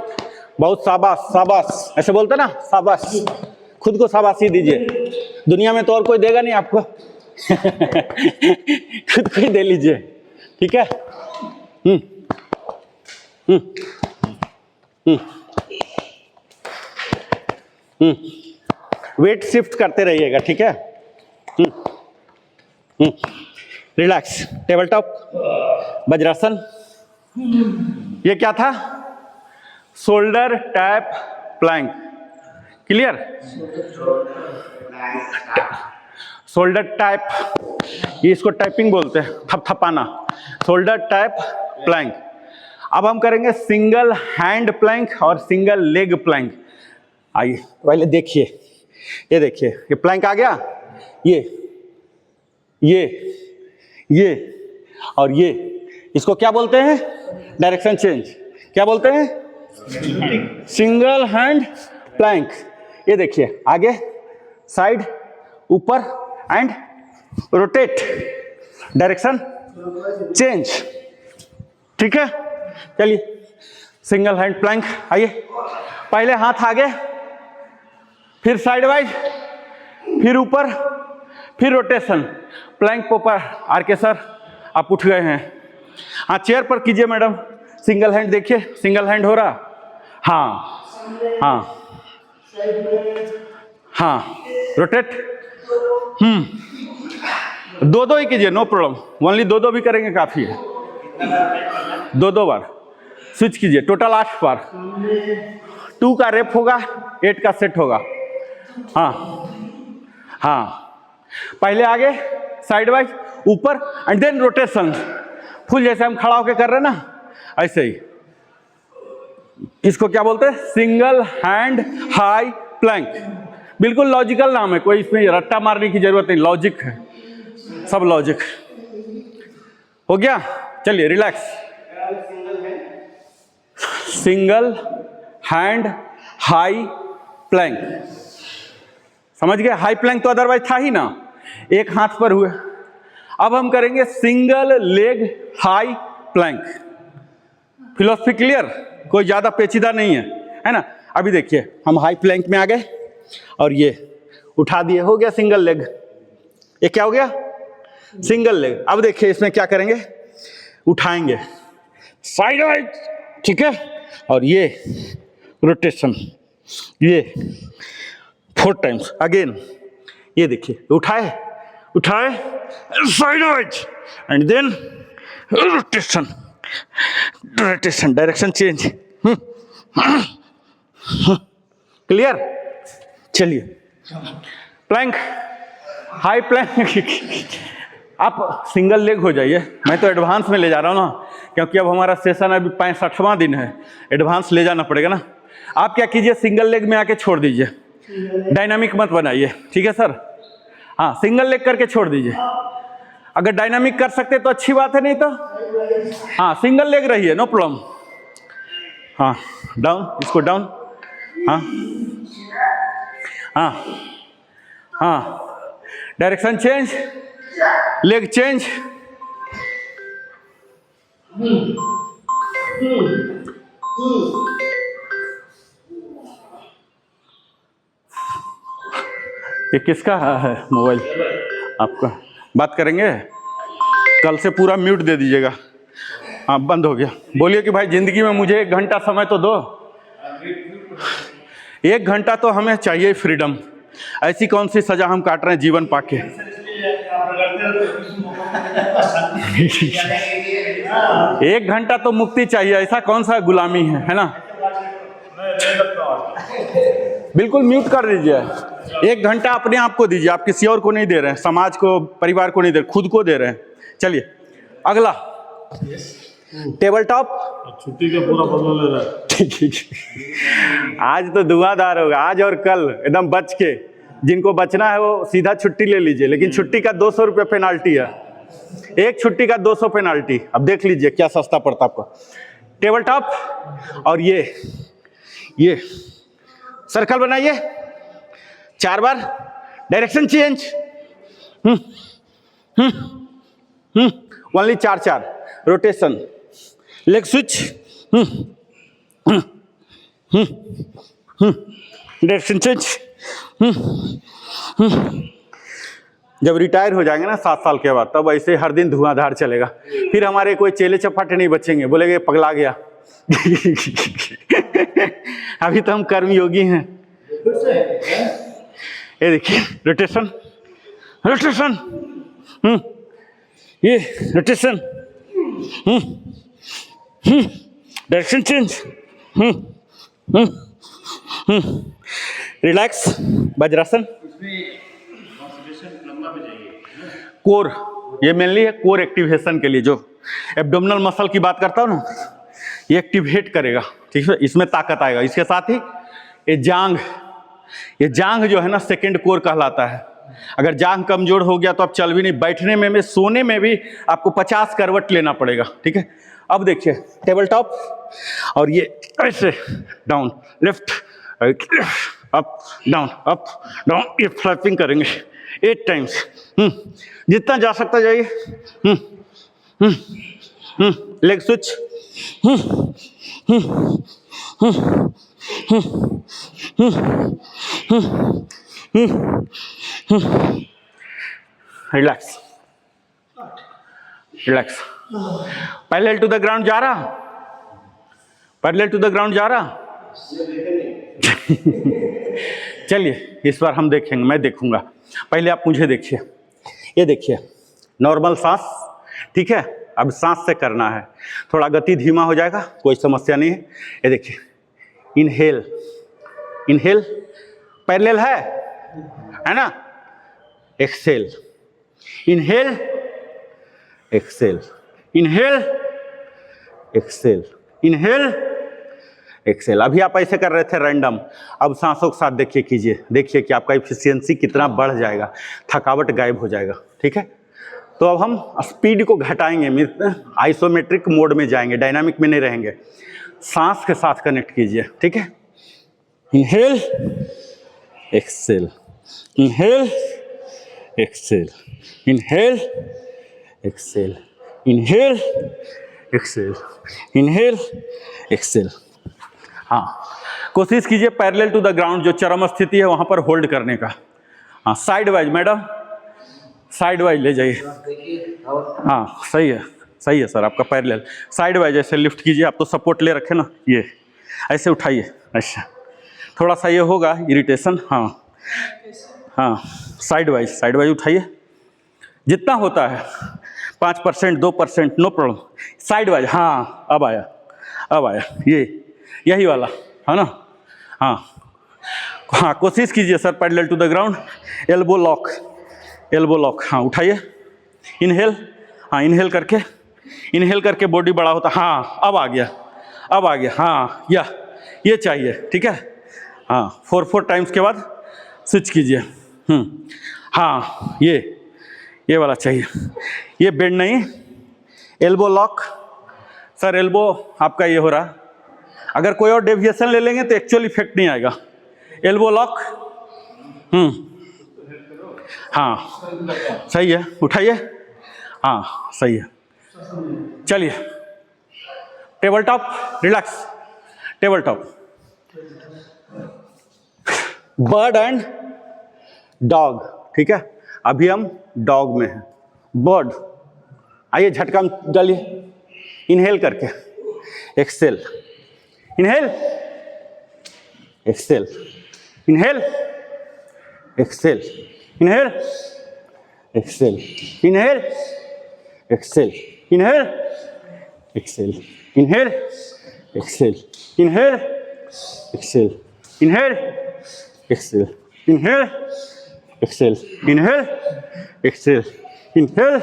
बहुत शाबाश शाबाश ऐसे बोलते ना, शाबाश, खुद को शाबाशी दीजिए, दुनिया में तो और कोई देगा नहीं आपको खुद को ही दे लीजिए, ठीक है। वेट शिफ्ट करते रहिएगा, ठीक है। Relax, table top, vajrasana. ये क्या था? Shoulder tap plank, clear? Shoulder tap, ये इसको टाइपिंग बोलते हैं, थपथपाना, शोल्डर टैप प्लैंक। अब हम करेंगे सिंगल हैंड प्लैंक और सिंगल लेग प्लैंक। आइए पहले देखिए, ये देखिए, ये प्लैंक आ गया, ये और ये, इसको क्या बोलते हैं? Direction change. क्या बोलते हैं? Single hand plank. ये देखिए, आगे, साइड, ऊपर एंड रोटेट, डायरेक्शन चेंज। ठीक है, चलिए सिंगल हैंड प्लैंक। आइए, पहले हाथ आगे, फिर साइड वाइज, फिर ऊपर, फिर रोटेशन, प्लैंक ऊपर। आर के सर आप उठ गए हैं। हाँ, चेयर पर कीजिए मैडम। सिंगल हैंड देखिए, सिंगल हैंड हो रहा। हाँ हाँ हाँ, रोटेट। दो ही कीजिए, नो प्रॉब्लम। ओनली दो भी करेंगे काफी है। दो बार स्विच कीजिए, टोटल 8 बार। 2 का रेप होगा, 8 का सेट होगा। हाँ हाँ, पहले आगे, साइड वाइज, ऊपर एंड देन रोटेशन, फुल जैसे हम खड़ा होकर कर रहे हैं ना, ऐसे ही। इसको क्या बोलते हैं? Single hand high Planck. बिल्कुल लॉजिकल नाम है, कोई इसमें रट्टा मारने की जरूरत नहीं, लॉजिक है, सब लॉजिक। हो गया, चलिए relax. Single hand high Planck, समझ गए? हाई प्लैंक तो अदरवाइज था ही ना, एक हाथ पर हुए। अब हम करेंगे single leg high Planck. Philosophy clear? कोई ज्यादा पेचीदा नहीं है ना? अभी देखिए, हम हाई प्लैंक में आ गए और ये उठा दिए, हो गया सिंगल लेग। ये क्या हो गया? Single leg. अब देखिए इसमें क्या करेंगे? उठाएंगे साइड वाइज, ठीक है, और ये रोटेशन, ये 4 टाइम्स अगेन। ये देखिए, उठाए side wise and then rotation, direction change. Clear? चलिए, प्लैंक, हाई प्लैंक। आप सिंगल लेग हो जाइए, मैं तो एडवांस में ले जा रहा हूँ ना, क्योंकि अब हमारा सेशन अभी 65वां दिन है, एडवांस ले जाना पड़ेगा ना। आप क्या कीजिए, सिंगल लेग में आके छोड़ दीजिए, डायनामिक मत बनाइए, ठीक है सर? हाँ, सिंगल लेग करके छोड़ दीजिए। अगर डायनामिक कर सकते तो अच्छी बात है, नहीं तो हाँ सिंगल लेग रहिए, नो प्रॉब्लम। हाँ, डाउन, इसको डाउन। हाँ हाँ हाँ, डायरेक्शन चेंज, लेग चेंज। ये किसका है मोबाइल? आपका? बात करेंगे? कल से पूरा म्यूट दे दीजिएगा। हाँ, बंद हो गया। बोलिए कि भाई जिंदगी में मुझे 1 घंटा समय तो दो। 1 घंटा तो हमें चाहिए फ्रीडम। ऐसी कौन सी सजा हम काट रहे हैं जीवन पाके? 1 घंटा तो मुक्ति चाहिए, ऐसा कौन सा गुलामी है ना? बिल्कुल म्यूट कर दीजिए। 1 घंटा अपने आप को दीजिए, आप किसी और को नहीं दे रहे हैं, समाज को, परिवार को नहीं दे रहे, खुद को दे रहे हैं। चलिए अगला, टेबल टॉप। छुट्टी का पूरा बदला ले रहा है। ठीक, आज तो धुआंधार होगा, आज और कल एकदम बच के। जिनको बचना है वो सीधा छुट्टी ले लीजिए, लेकिन छुट्टी का 200 रुपये पेनाल्टी है। एक छुट्टी का 200 पेनाल्टी। अब देख लीजिए क्या सस्ता पड़ता आपको। टेबल टॉप और ये सर्कल बनाइए 4 बार, direction change. Only 4 rotation, leg switch, direction change. जब रिटायर हो जाएंगे ना 7 साल के बाद, तब ऐसे हर दिन धुआंधार चलेगा। फिर हमारे कोई चेले चपाटे नहीं बचेंगे, बोलेंगे पगला गया। अभी तो हम कर्मयोगी हैं। ये देखिए, रोटेशन, ये rotation, direction change, relax, vajrasana. Core, ये मेनली है कोर एक्टिवेशन के लिए, जो एब्डोमिनल मसल की बात करता हूँ ना, ये एक्टिवेट करेगा, ठीक है, इसमें ताकत आएगा। इसके साथ ही ये जांघ जो है ना सेकंड कोर कहलाता है। अगर जांघ कमजोर हो गया तो आप चल भी नहीं, बैठने में सोने में भी आपको 50 करवट लेना पड़ेगा, ठीक है। अब देखिए टेबल टॉप, और ये ऐसे down left right up down, ये फ्लैपिंग करेंगे 8 टाइम्स। जितना जा सकता जाइए। Leg switch, relax relax. Parallel to the ground जा रहा, पैरेलल टू द ग्राउंड जा रहा। चलिए इस बार हम देखेंगे, मैं देखूंगा, पहले आप मुझे देखिए। ये देखिए नॉर्मल सांस, ठीक है। अब सांस से करना है, थोड़ा गति धीमा हो जाएगा, कोई समस्या नहीं है। ये देखिए इनहेल, इनहेल पैरेलल है ना। Exhale, inhale exhale, inhale exhale, inhale exhale. अभी आप ऐसे कर रहे थे रैंडम, अब सांसों के साथ देखिए, कीजिए, देखिए कि आपका एफिशिएंसी कितना बढ़ जाएगा, थकावट गायब हो जाएगा, ठीक है। तो अब हम स्पीड को घटाएंगे, आइसोमेट्रिक मोड में जाएंगे, डायनामिक में नहीं रहेंगे। सांस के साथ कनेक्ट कीजिए, ठीक है। Inhale exhale, inhale exhale, inhale exhale, inhale exhale, inhale Excel. हाँ, कोशिश कीजिए पैरेलल टू द ग्राउंड जो चरम स्थिति है वहाँ पर होल्ड करने का। हाँ, side wise madam, side wise ले जाइए। हाँ सही है, सही है सर, आपका पैरेलल। साइड वाइज ऐसे लिफ्ट कीजिए, आप तो सपोर्ट ले रखे ना, ये ऐसे उठाइए। अच्छा थोड़ा सा ये होगा इरिटेशन। हाँ हाँ, साइड वाइज उठाइए, जितना होता है 5% 2%, नो प्रॉब्लम। साइड वाइज, हाँ अब आया, अब आया, ये यही वाला है ना। हाँ हाँ, कोशिश कीजिए sir parallel to the ground. Elbow lock, elbow lock, हाँ उठाइए। इनहेल, हाँ इनहेल करके बॉडी बड़ा होता। हाँ अब आ गया, अब आ गया। हाँ या ये चाहिए, ठीक है। हाँ 4 टाइम्स के बाद स्विच कीजिए। हाँ ये वाला चाहिए, ये बेंड नहीं। एल्बो लॉक सर, एल्बो आपका ये हो रहा, अगर कोई और डेविएशन ले लेंगे तो एक्चुअल इफेक्ट नहीं आएगा। एल्बो लॉक, हाँ सही है, उठाइए। हाँ सही है, चलिए table top, relax, table top. Bird and dog, ठीक है। अभी हम डॉग में हैं, बर्ड। आइए झटका डालिए, इनहेल करके exhale, inhale exhale, inhale exhale, inhale exhale, inhale exhale, inhale exhale, inhale exhale, inhale exhale, inhale exhale, inhale exhale, inhale exhale, inhale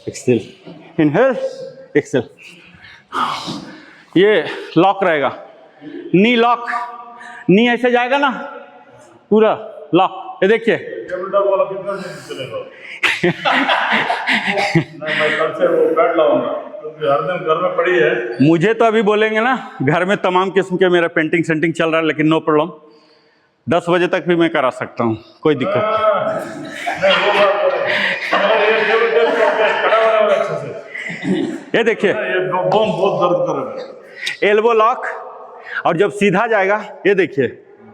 exhale, inhale exhale. ये लॉक रहेगा, नी लॉक, नी ऐसे जाएगा ना पूरा लॉक। ये देखिए टेबल टॉप वाला कितना दिन चलेगा? मैं कल से वो पैड लाऊंगा, क्योंकि हर दिन घर में पड़ी है। मुझे तो अभी बोलेंगे ना, घर में तमाम किस्म के मेरा पेंटिंग सेंटिंग चल रहा है, लेकिन नो प्रॉब्लम, 10 बजे तक भी मैं करा सकता हूँ, कोई दिक्कत नहीं, वो बात तो नहीं। ये टेबल टॉप खड़ा होना है अच्छे से। ये देखिए ये बोन बहुत दर्द कर रहा है। एल्बो लॉक, और जब सीधा जाएगा ये देखिए,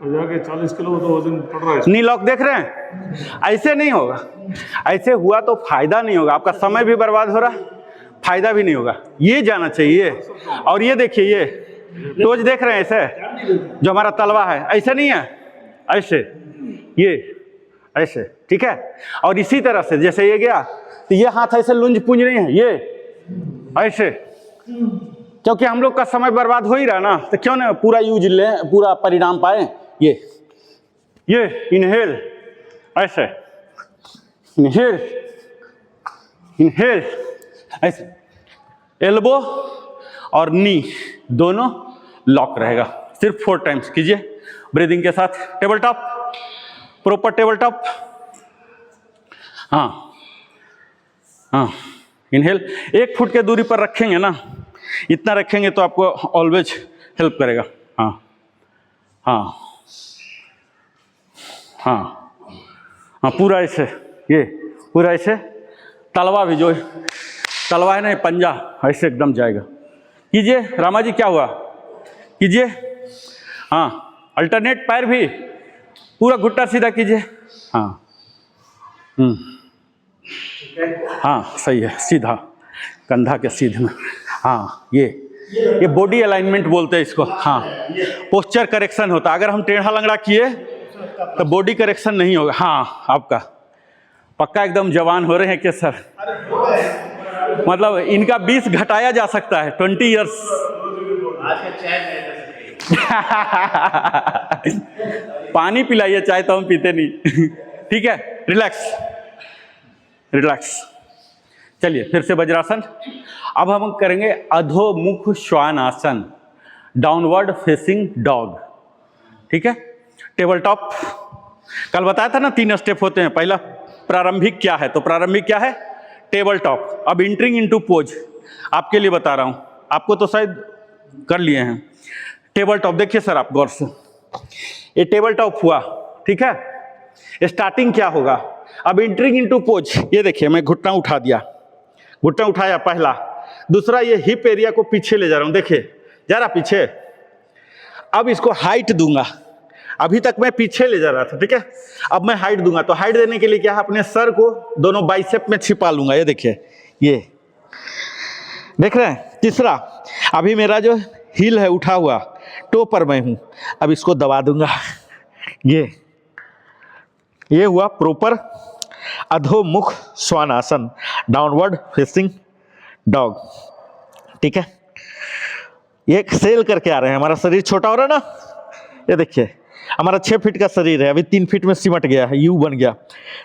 जाके 40 किलो तो वजन पड़ रहा है। नी लॉक देख रहे हैं, ऐसे नहीं होगा, ऐसे हुआ तो फायदा नहीं होगा, आपका समय भी बर्बाद हो रहा, फायदा भी नहीं होगा। ये जाना चाहिए। और ये देखिए, ये टोज देख रहे हैं ऐसे, जो हमारा तलवा है ऐसे नहीं है, ऐसे, ये ऐसे, ठीक है। और इसी तरह से जैसे ये गया तो ये हाथ ऐसे लुंज पुंज नहीं है, ये ऐसे, क्योंकि हम लोग का समय बर्बाद हो ही रहा ना, तो क्यों ना पूरा यूज लें, पूरा परिणाम पाए। ये इनहेल ऐसे, इनहेल, इनहेल ऐसे, एल्बो और नी दोनों लॉक रहेगा। सिर्फ 4 टाइम्स कीजिए ब्रीदिंग के साथ। Table top, proper table top. हाँ हाँ, इनहेल 1 फुट के दूरी पर रखेंगे ना, इतना रखेंगे तो आपको ऑलवेज हेल्प करेगा। हाँ हाँ हाँ हाँ, पूरा ऐसे, ये पूरा ऐसे, तलवा भी जो तलवा है ना, पंजा ऐसे एकदम जाएगा। कीजिए रामा जी, क्या हुआ, कीजिए। हाँ, अल्टरनेट पैर भी पूरा घुट्टा सीधा कीजिए। हाँ हाँ सही है, सीधा कंधा के सीधे में। हाँ, ये बॉडी अलाइनमेंट बोलते हैं इसको। हाँ, पोस्चर करेक्शन होता है। अगर हम टेढ़ा लंगड़ा किए तो बॉडी करेक्शन नहीं होगा। हाँ, आपका पक्का एकदम जवान हो रहे हैं क्या सर? मतलब इनका 20 घटाया जा सकता है, 20 ईयर्स। पानी पिलाइए, चाय तो हम पीते नहीं। ठीक है, रिलैक्स रिलैक्स। चलिए फिर से वज्रासन। अब हम करेंगे अधोमुख श्वान आसन, डाउनवर्ड फेसिंग डॉग। ठीक है, टेबल टॉप। कल बताया था ना 3 स्टेप होते हैं। पहला प्रारंभिक क्या है, तो प्रारंभिक क्या है, टेबल टॉप। अब इंटरिंग इनटू पोज आपके लिए बता रहा हूं, आपको तो शायद कर लिए हैं। टेबल टॉप देखिए सर, आप गौर से, ये टेबल टॉप हुआ। ठीक है, स्टार्टिंग क्या होगा, अब इंटरिंग इनटू पोज। ये देखिए, मैं घुटना उठा दिया, घुटना उठाया पहला। दूसरा, ये हिप एरिया को पीछे ले जा रहा हूं, देखिए जा रहा पीछे। अब इसको हाइट दूंगा, अभी तक मैं पीछे ले जा रहा था। ठीक है, अब मैं हाइट दूंगा। तो हाइट देने के लिए क्या है, अपने सर को दोनों बाइसेप में छिपा लूंगा। ये देखिए, ये देख रहे हैं। तीसरा, अभी मेरा जो हील है उठा हुआ, टो पर मैं हूं, अब इसको दबा दूंगा। ये हुआ प्रॉपर अधोमुख श्वान आसन, डाउनवर्ड फेसिंग डॉग। ठीक है, ये सेल करके आ रहे हैं। हमारा शरीर छोटा हो रहा है ना, ये देखिए, हमारा 6 फीट का शरीर है, अभी 3 फीट में सिमट गया है, यू बन गया,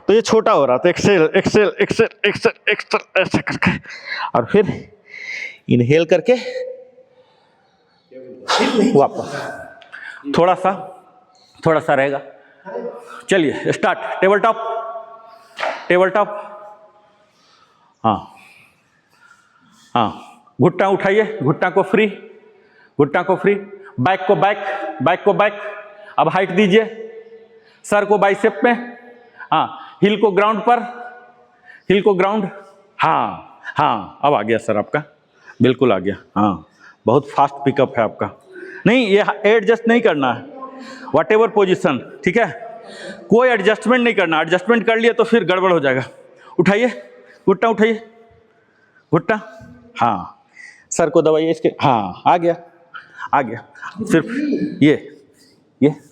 तो ये छोटा हो रहा। तो exhale exhale exhale exhale exhale ऐसे करके, और फिर इनहेल करके वापस। थोड़ा सा रहेगा। चलिए start. Table top, table top. हाँ हाँ, घुटना उठाइए, घुटना को फ्री, घुटना को फ्री। बैक को बैक, बैक को बैक। अब हाइट दीजिए, सर को बाइसेप में। हाँ, हिल को ग्राउंड पर, हिल को ग्राउंड। हाँ हाँ, अब आ गया सर आपका, बिल्कुल आ गया। हाँ, बहुत फास्ट पिकअप है आपका। नहीं, ये एडजस्ट नहीं करना है, वट एवर पोजिशन। ठीक है, कोई एडजस्टमेंट नहीं करना। एडजस्टमेंट कर लिया तो फिर गड़बड़ हो जाएगा। उठाइए, घुटना उठाइए, घुटना। हाँ, सर को दबाइए इसके। हाँ, आ गया आ गया। सिर्फ ये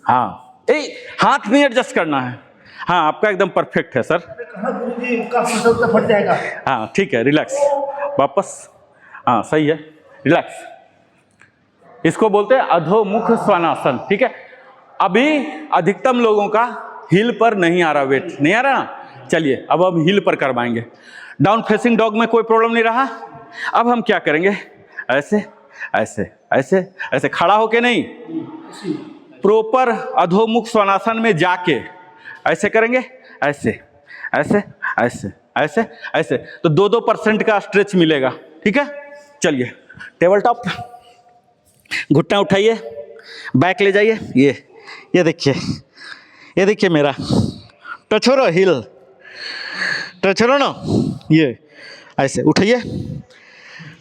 हाँ, हाथ नहीं एडजस्ट करना है। हाँ, आपका एकदम परफेक्ट है सर। फट जाएगा। हाँ ठीक है, रिलैक्स, वापस। हाँ सही है, रिलैक्स। इसको बोलते हैं अधोमुख श्वानासन। ठीक है, अभी अधिकतम लोगों का हिल पर नहीं आ रहा, वेट नहीं आ रहा ना। चलिए अब हम हिल पर करवाएंगे। डाउन फेसिंग डॉग में कोई प्रॉब्लम नहीं रहा। अब हम क्या करेंगे, ऐसे ऐसे ऐसे ऐसे, खड़ा होके नहीं, प्रॉपर अधोमुख श्वानासन में जाके ऐसे करेंगे, ऐसे ऐसे ऐसे ऐसे ऐसे। तो 2% का स्ट्रेच मिलेगा। ठीक है, चलिए टेबल टॉप। घुटना उठाइए, बैक ले जाइए। ये देखिए, ये देखिए मेरा टच हो रहा, हिल टच हो रहा ना। ये ऐसे उठाइए,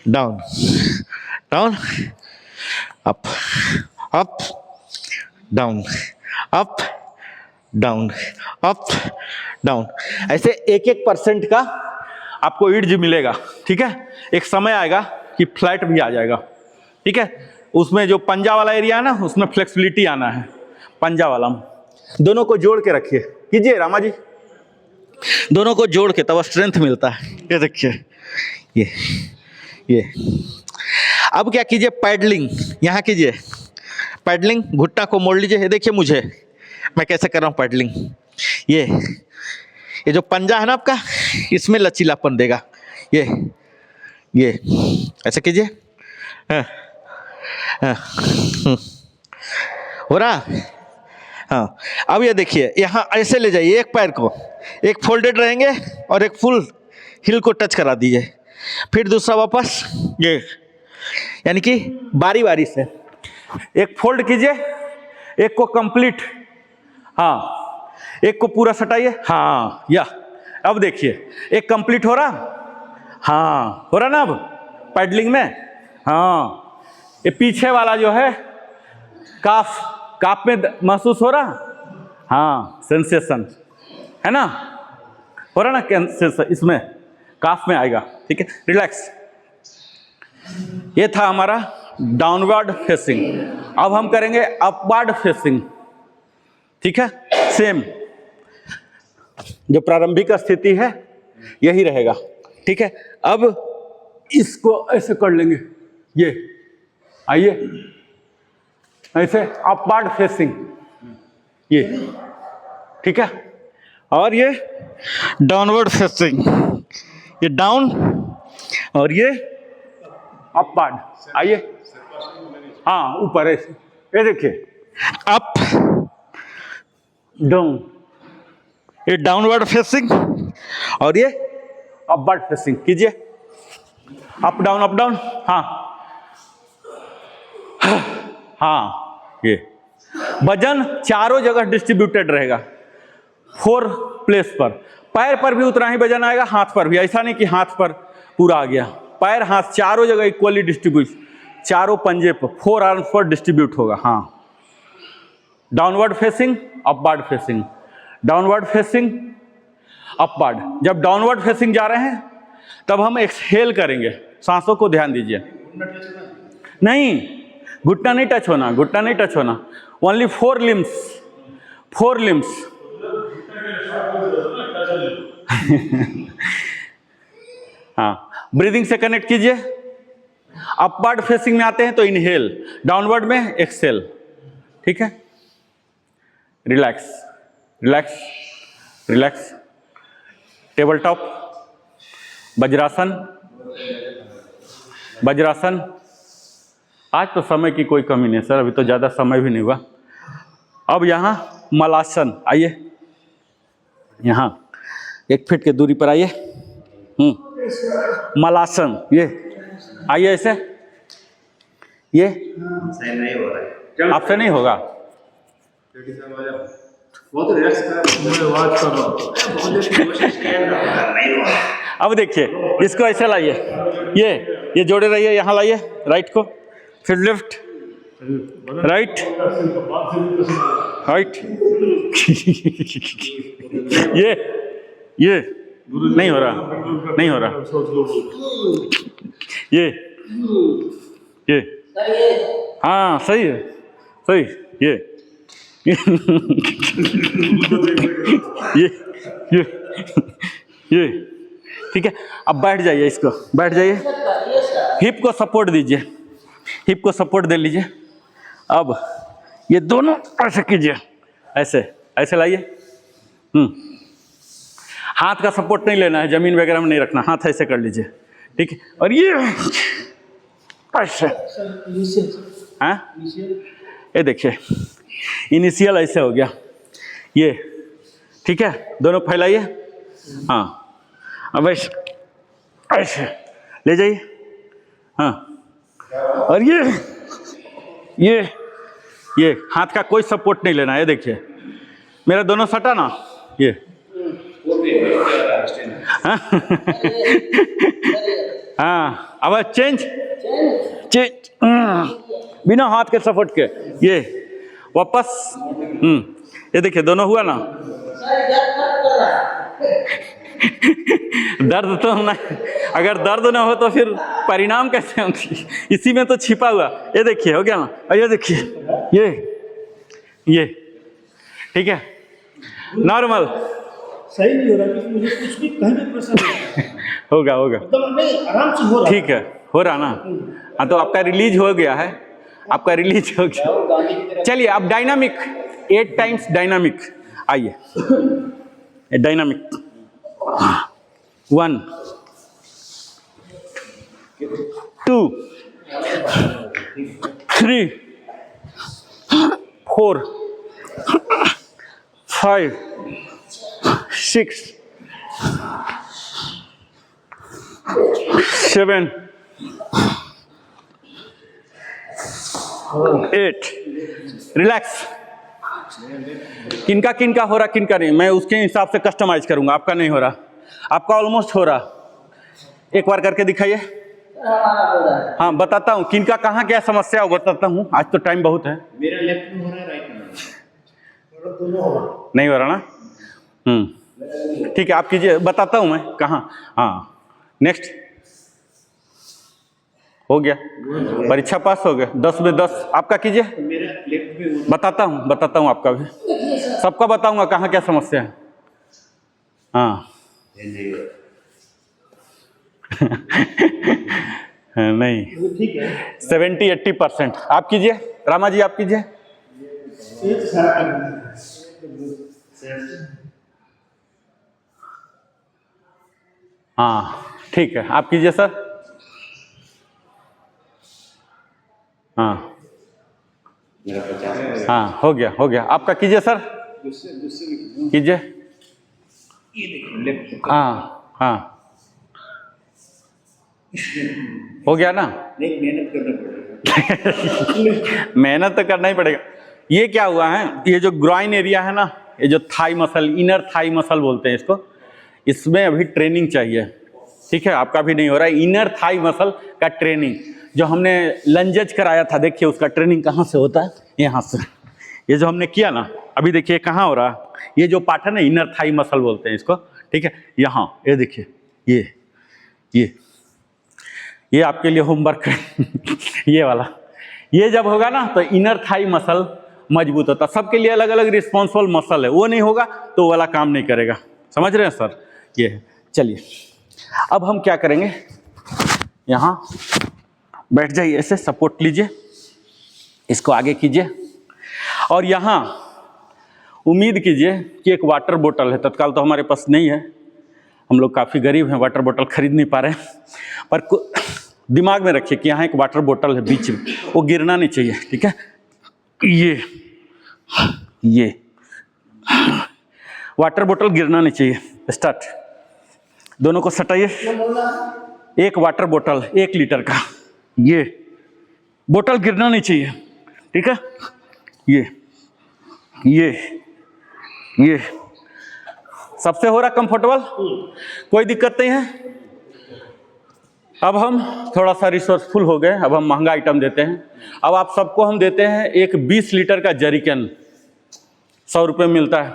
down down, up up, down up down up down. ऐसे 1% का आपको ईर्ज मिलेगा। ठीक है, एक समय आएगा कि फ्लैट भी आ जाएगा। ठीक है, उसमें जो पंजा वाला एरिया है ना, उसमें फ्लेक्सिबिलिटी आना है। पंजा वाला दोनों को जोड़ के रखिए, कीजिए रामा जी, दोनों को जोड़ के तब स्ट्रेंथ मिलता है। ये देखिए, ये अब क्या कीजिए, पैडलिंग यहाँ कीजिए। पैडलिंग, घुटना को मोड़ लीजिए। ये देखिए मुझे, मैं कैसे कर रहा हूँ पैडलिंग। ये जो पंजा है ना आपका, इसमें लचीलापन देगा। ये ऐसे कीजिए, हाँ, हाँ, हो रहा। हाँ, अब ये देखिए, यहाँ ऐसे ले जाइए एक पैर को, एक फोल्डेड रहेंगे और एक फुल हिल को टच करा दीजिए, फिर दूसरा वापस ये, यानी कि बारी बारी से एक फोल्ड कीजिए, एक को कंप्लीट, हाँ, एक को पूरा सटाइए, हाँ, या अब देखिए एक कंप्लीट हो रहा, हाँ, हो रहा ना अब पैडलिंग में, हाँ, ये पीछे वाला जो है काफ, काफ में महसूस हो रहा, हाँ, सेंसेशन है ना, हो रहा ना सेंसेशन, इसमें काफ में आएगा, ठीक है, रिलैक्स। ये था हमारा डाउनवर्ड फेसिंग। अब हम करेंगे अपवर्ड फेसिंग, ठीक है, सेम जो प्रारंभिक स्थिति है यही रहेगा, ठीक है। अब इसको ऐसे कर लेंगे, ये आइए ऐसे अपवर्ड फेसिंग, ये ठीक है, और ये डाउनवर्ड फेसिंग, ये डाउन और ये अपवर्ड, आइए, हाँ, ऊपर ऐसे, ये देखिए अप, डाउन, ये डाउनवर्ड फेसिंग और ये अपवर्ड फेसिंग कीजिए, अप डाउन, हाँ हाँ, ये वजन चारों जगह डिस्ट्रीब्यूटेड रहेगा, 4 प्लेस पर, पैर पर भी उतना ही वजन आएगा, हाथ पर भी, ऐसा नहीं कि हाथ पर पूरा आ गया, पैर हाथ चारों जगह इक्वली डिस्ट्रीब्यूट, चारों पंजे पर 4 आर्म्स पर डिस्ट्रीब्यूट होगा, हाँ। Downward facing, upward facing, downward facing, upward. जब डाउनवर्ड फेसिंग जा रहे हैं तब हम एक्सहेल करेंगे, सांसों को ध्यान दीजिए, नहीं घुटना नहीं टच होना, घुटना नहीं टच होना, ओनली 4 लिम्स, 4 लिम्स। हाँ, ब्रीदिंग से कनेक्ट कीजिए। अपवर्ड फेसिंग में आते हैं तो इनहेल, डाउनवर्ड में एक्सहेल, ठीक है। Relax relax relax, table top, vajrasana, vajrasana. आज तो समय की कोई कमी नहीं सर, अभी तो ज़्यादा समय भी नहीं हुआ। अब यहाँ मलासन, आइए यहाँ 1 फीट की दूरी पर आइए, मलासन, ये आइए ऐसे, ये नहीं हो रहा है, आपसे नहीं होगा, बहुत रिलैक्स कर, बात कर रहा हूँ। अब देखिए इसको ऐसे लाइए, ये जोड़े रहिए, यहाँ लाइए राइट को, फिर लेफ्ट, राइट राइट, ये नहीं हो रहा, नहीं हो रहा, ये हाँ सही है, सही, ये ठीक है। अब बैठ जाइए, इसको बैठ जाइए, हिप को सपोर्ट दीजिए, हिप को सपोर्ट दे लीजिए। अब ये दोनों ऐसे कीजिए, ऐसे ऐसे लाइए, हाथ का सपोर्ट नहीं लेना है, जमीन वगैरह में नहीं रखना, हाथ ऐसे कर लीजिए, ठीक है। और ये ऐसे, हाँ ये देखिए इनिशियल ऐसे हो गया, ये ठीक है, दोनों फैलाइए, हाँ अब ऐसे ऐसे ले जाइए, हाँ। और ये हाथ का कोई सपोर्ट नहीं लेना है, देखिए मेरा दोनों सटा ना, ये हाँ। अब चेंज बिना हाथ के सपोर्ट के, ये वापस, ये देखिए दोनों हुआ ना। दर्द तो ना, अगर दर्द ना हो तो फिर परिणाम कैसे होंगे, इसी में तो छिपा हुआ। ये देखिए हो गया ना, और ये देखिए ये ठीक है, नॉर्मल। सही नहीं हो रहा क्योंकि मुझे कुछ भी कहीं भी प्रेशर नहीं होगा एकदम नहीं, आराम से हो रहा ठीक है, हो रहा ना, हाँ। तो आपका रिलीज हो गया है, आपका रिलीज हो गया। चलिए अब डायनामिक, 8 टाइम्स डायनामिक, आइए डायनामिक, 1 2 3 4 5 6 7 8। रिलैक्स। किनका किनका हो रहा किनका नहीं, मैं उसके हिसाब से कस्टमाइज करूंगा। आपका नहीं हो रहा, आपका ऑलमोस्ट हो रहा। एक बार करके दिखाइए। हाँ बताता हूँ किनका कहाँ क्या समस्या हो, बताता हूँ। आज तो टाइम बहुत है। मेरा लेफ्ट में हो रहा है, राइट में दोनों हो रहा। नहीं हो रहा ना? ठीक है, आप कीजिए, बताता हूँ मैं कहाँ। हाँ नेक्स्ट। हो गया, परीक्षा पास हो गया, 10 में 10। आपका कीजिए, मेरा लेफ्ट में बताता हूँ आपका भी, सबका बताऊंगा कहाँ क्या समस्या है। हाँ नहीं, ठीक है। 70-80%। आप कीजिए, रामा जी आप कीजिए। हाँ ठीक है, आप कीजिए सर। हाँ हाँ हो गया। आपका कीजिए सर, कीजिए। हाँ हाँ हो गया ना? नहीं, मेहनत करना पड़ेगा। मेहनत तो करना ही पड़ेगा। ये क्या हुआ है, ये जो ग्रॉइन एरिया है ना, ये जो thigh muscle, inner thigh muscle बोलते हैं इसको, इसमें अभी ट्रेनिंग चाहिए। ठीक है, आपका भी नहीं हो रहा है। इनर थाई मसल का ट्रेनिंग जो हमने लंजेज कराया था, देखिए उसका ट्रेनिंग कहाँ से होता है, यहाँ से। ये जो हमने किया ना अभी, देखिए कहाँ हो रहा है। ये जो पार्ट है ना, इनर थाई मसल बोलते हैं इसको। ठीक है, यहाँ ये देखिए, ये आपके लिए होमवर्क है। ये वाला, ये जब होगा ना तो इनर थाई मसल मजबूत होता। सबके लिए अलग अलग रिस्पॉन्सिबल मसल है, वो नहीं होगा तो वो वाला काम नहीं करेगा। समझ रहे हैं सर? ये चलिए, अब हम क्या करेंगे, यहाँ बैठ जाइए, ऐसे सपोर्ट लीजिए, इसको आगे कीजिए, और यहाँ उम्मीद कीजिए कि एक वाटर बोतल है। तत्काल तो हमारे पास नहीं है, हम लोग काफ़ी गरीब हैं, वाटर बोतल खरीद नहीं पा रहे हैं, पर दिमाग में रखिए कि यहाँ एक वाटर बोतल है बीच में, वो गिरना नहीं चाहिए। ठीक है, ये वाटर बोतल गिरना नहीं चाहिए। स्टार्ट, दोनों को सटाइए। एक वाटर बोतल 1 लीटर का, ये बोतल गिरना नहीं चाहिए। ठीक है, ये सबसे हो रहा कंफर्टेबल, कोई दिक्कत नहीं है। अब हम थोड़ा सा रिसोर्सफुल हो गए, अब हम महंगा आइटम देते हैं। अब आप सबको हम देते हैं एक 20 लीटर का जरिकन, 100 रुपये मिलता है,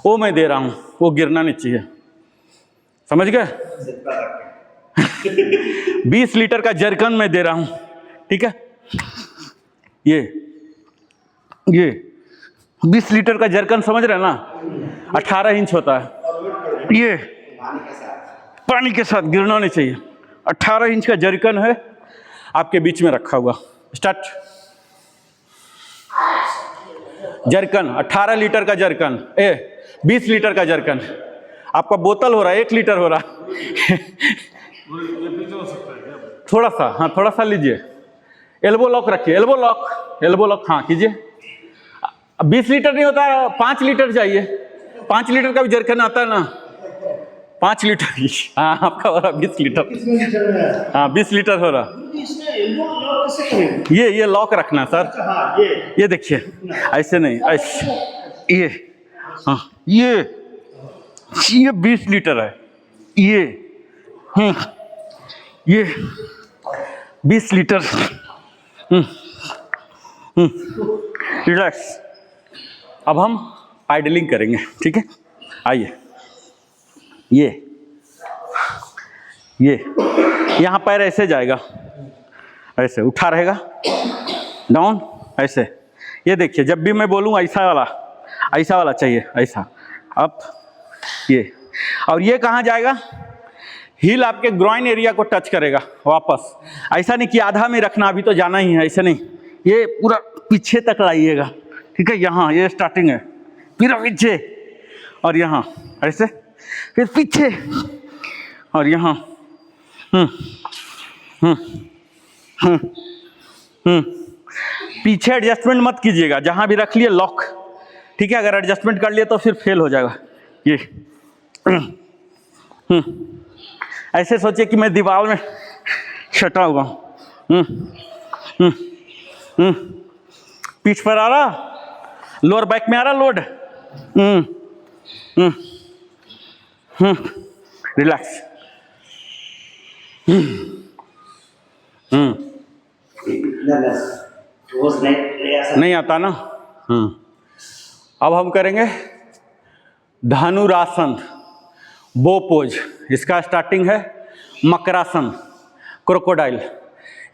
वो मैं दे रहा हूँ, वो गिरना नहीं चाहिए। समझ गए? 20 लीटर का जरिकन मैं दे रहा हूँ। ठीक है, ये 20 लीटर का जरकन समझ रहे हैं ना, 18 इंच होता है। ये पानी के साथ गिरना नहीं चाहिए। 18 इंच का जरकन है आपके बीच में रखा हुआ। स्टार्ट। जरकन 18 लीटर का जरकन, 20 लीटर का जरकन। आपका बोतल हो रहा है 1 लीटर हो रहा है। थोड़ा सा, हाँ थोड़ा सा लीजिए। एल्बो लॉक रखिए, एल्बो लॉक हाँ कीजिए। 20 लीटर नहीं होता, 5 लीटर चाहिए। 5 लीटर का भी जरकन आता है ना, 5 लीटर। हाँ आपका हो रहा 20 लीटर। हाँ 20 लीटर हो रहा। ये लॉक रखना सर। ये देखिए, ऐसे नहीं, ऐसे। ये हाँ, ये 20 लीटर है। ये 20 लीटर। रिलैक्स। अब हम आइडलिंग करेंगे। ठीक है, आइए। ये यहाँ पैर ऐसे जाएगा, ऐसे उठा रहेगा, डाउन, ऐसे। ये देखिए, जब भी मैं बोलूँ ऐसा वाला चाहिए, ऐसा अप। ये और ये कहाँ जाएगा, हील आपके ग्रॉइन एरिया को टच करेगा वापस। ऐसा नहीं कि आधा में रखना, अभी तो जाना ही है, ऐसे नहीं, ये पूरा पीछे तक लाइएगा। ठीक है, यहाँ ये स्टार्टिंग है, फिर पीछे, और यहाँ ऐसे, फिर पीछे, और यहाँ पीछे एडजस्टमेंट मत कीजिएगा, जहां भी रख लिए लॉक, ठीक है। अगर एडजस्टमेंट कर लिए तो फिर फेल हो जाएगा ये। ऐसे सोचिए कि मैं दीवार में सटा हुआ हूँ। पीठ पर आ रहा, लोअर बैक में आ रहा लोड। रिलैक्स। नहीं आता ना। अब हम करेंगे धनुरासन, बो पोज। इसका स्टार्टिंग है मकरासन, क्रोकोडाइल।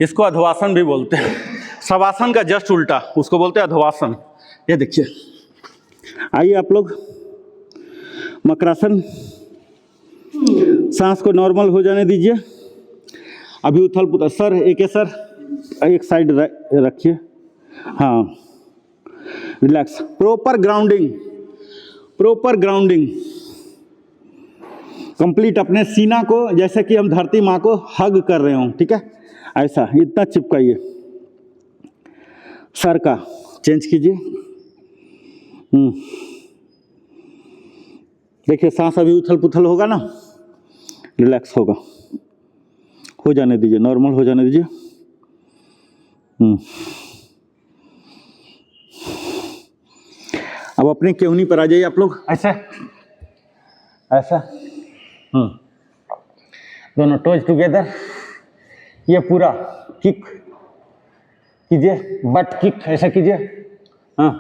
इसको अधवासन भी बोलते हैं। शवासन का जस्ट उल्टा, उसको बोलते हैं अधवासन। ये देखिए, आइए आप लोग मकरासन। सांस को नॉर्मल हो जाने दीजिए। अभी उथल पुथल। सर एक है सर, एक साइड रखिए। हाँ, relax. Proper grounding, proper grounding complete. अपने सीना को जैसे कि हम धरती माँ को हग कर रहे हों, ठीक है, ऐसा इतना चिपकाइए। सर का चेंज कीजिए। देखिए सांस अभी उथल पुथल होगा ना, रिलैक्स होगा। हो जाने दीजिए, नॉर्मल हो जाने दीजिए। अब अपनी केहनी पर आ जाइए आप लोग, ऐसे ऐसा। दोनों टोज टुगेदर। ये पूरा किक कीजिए, बट किक ऐसा कीजिए। हाँ,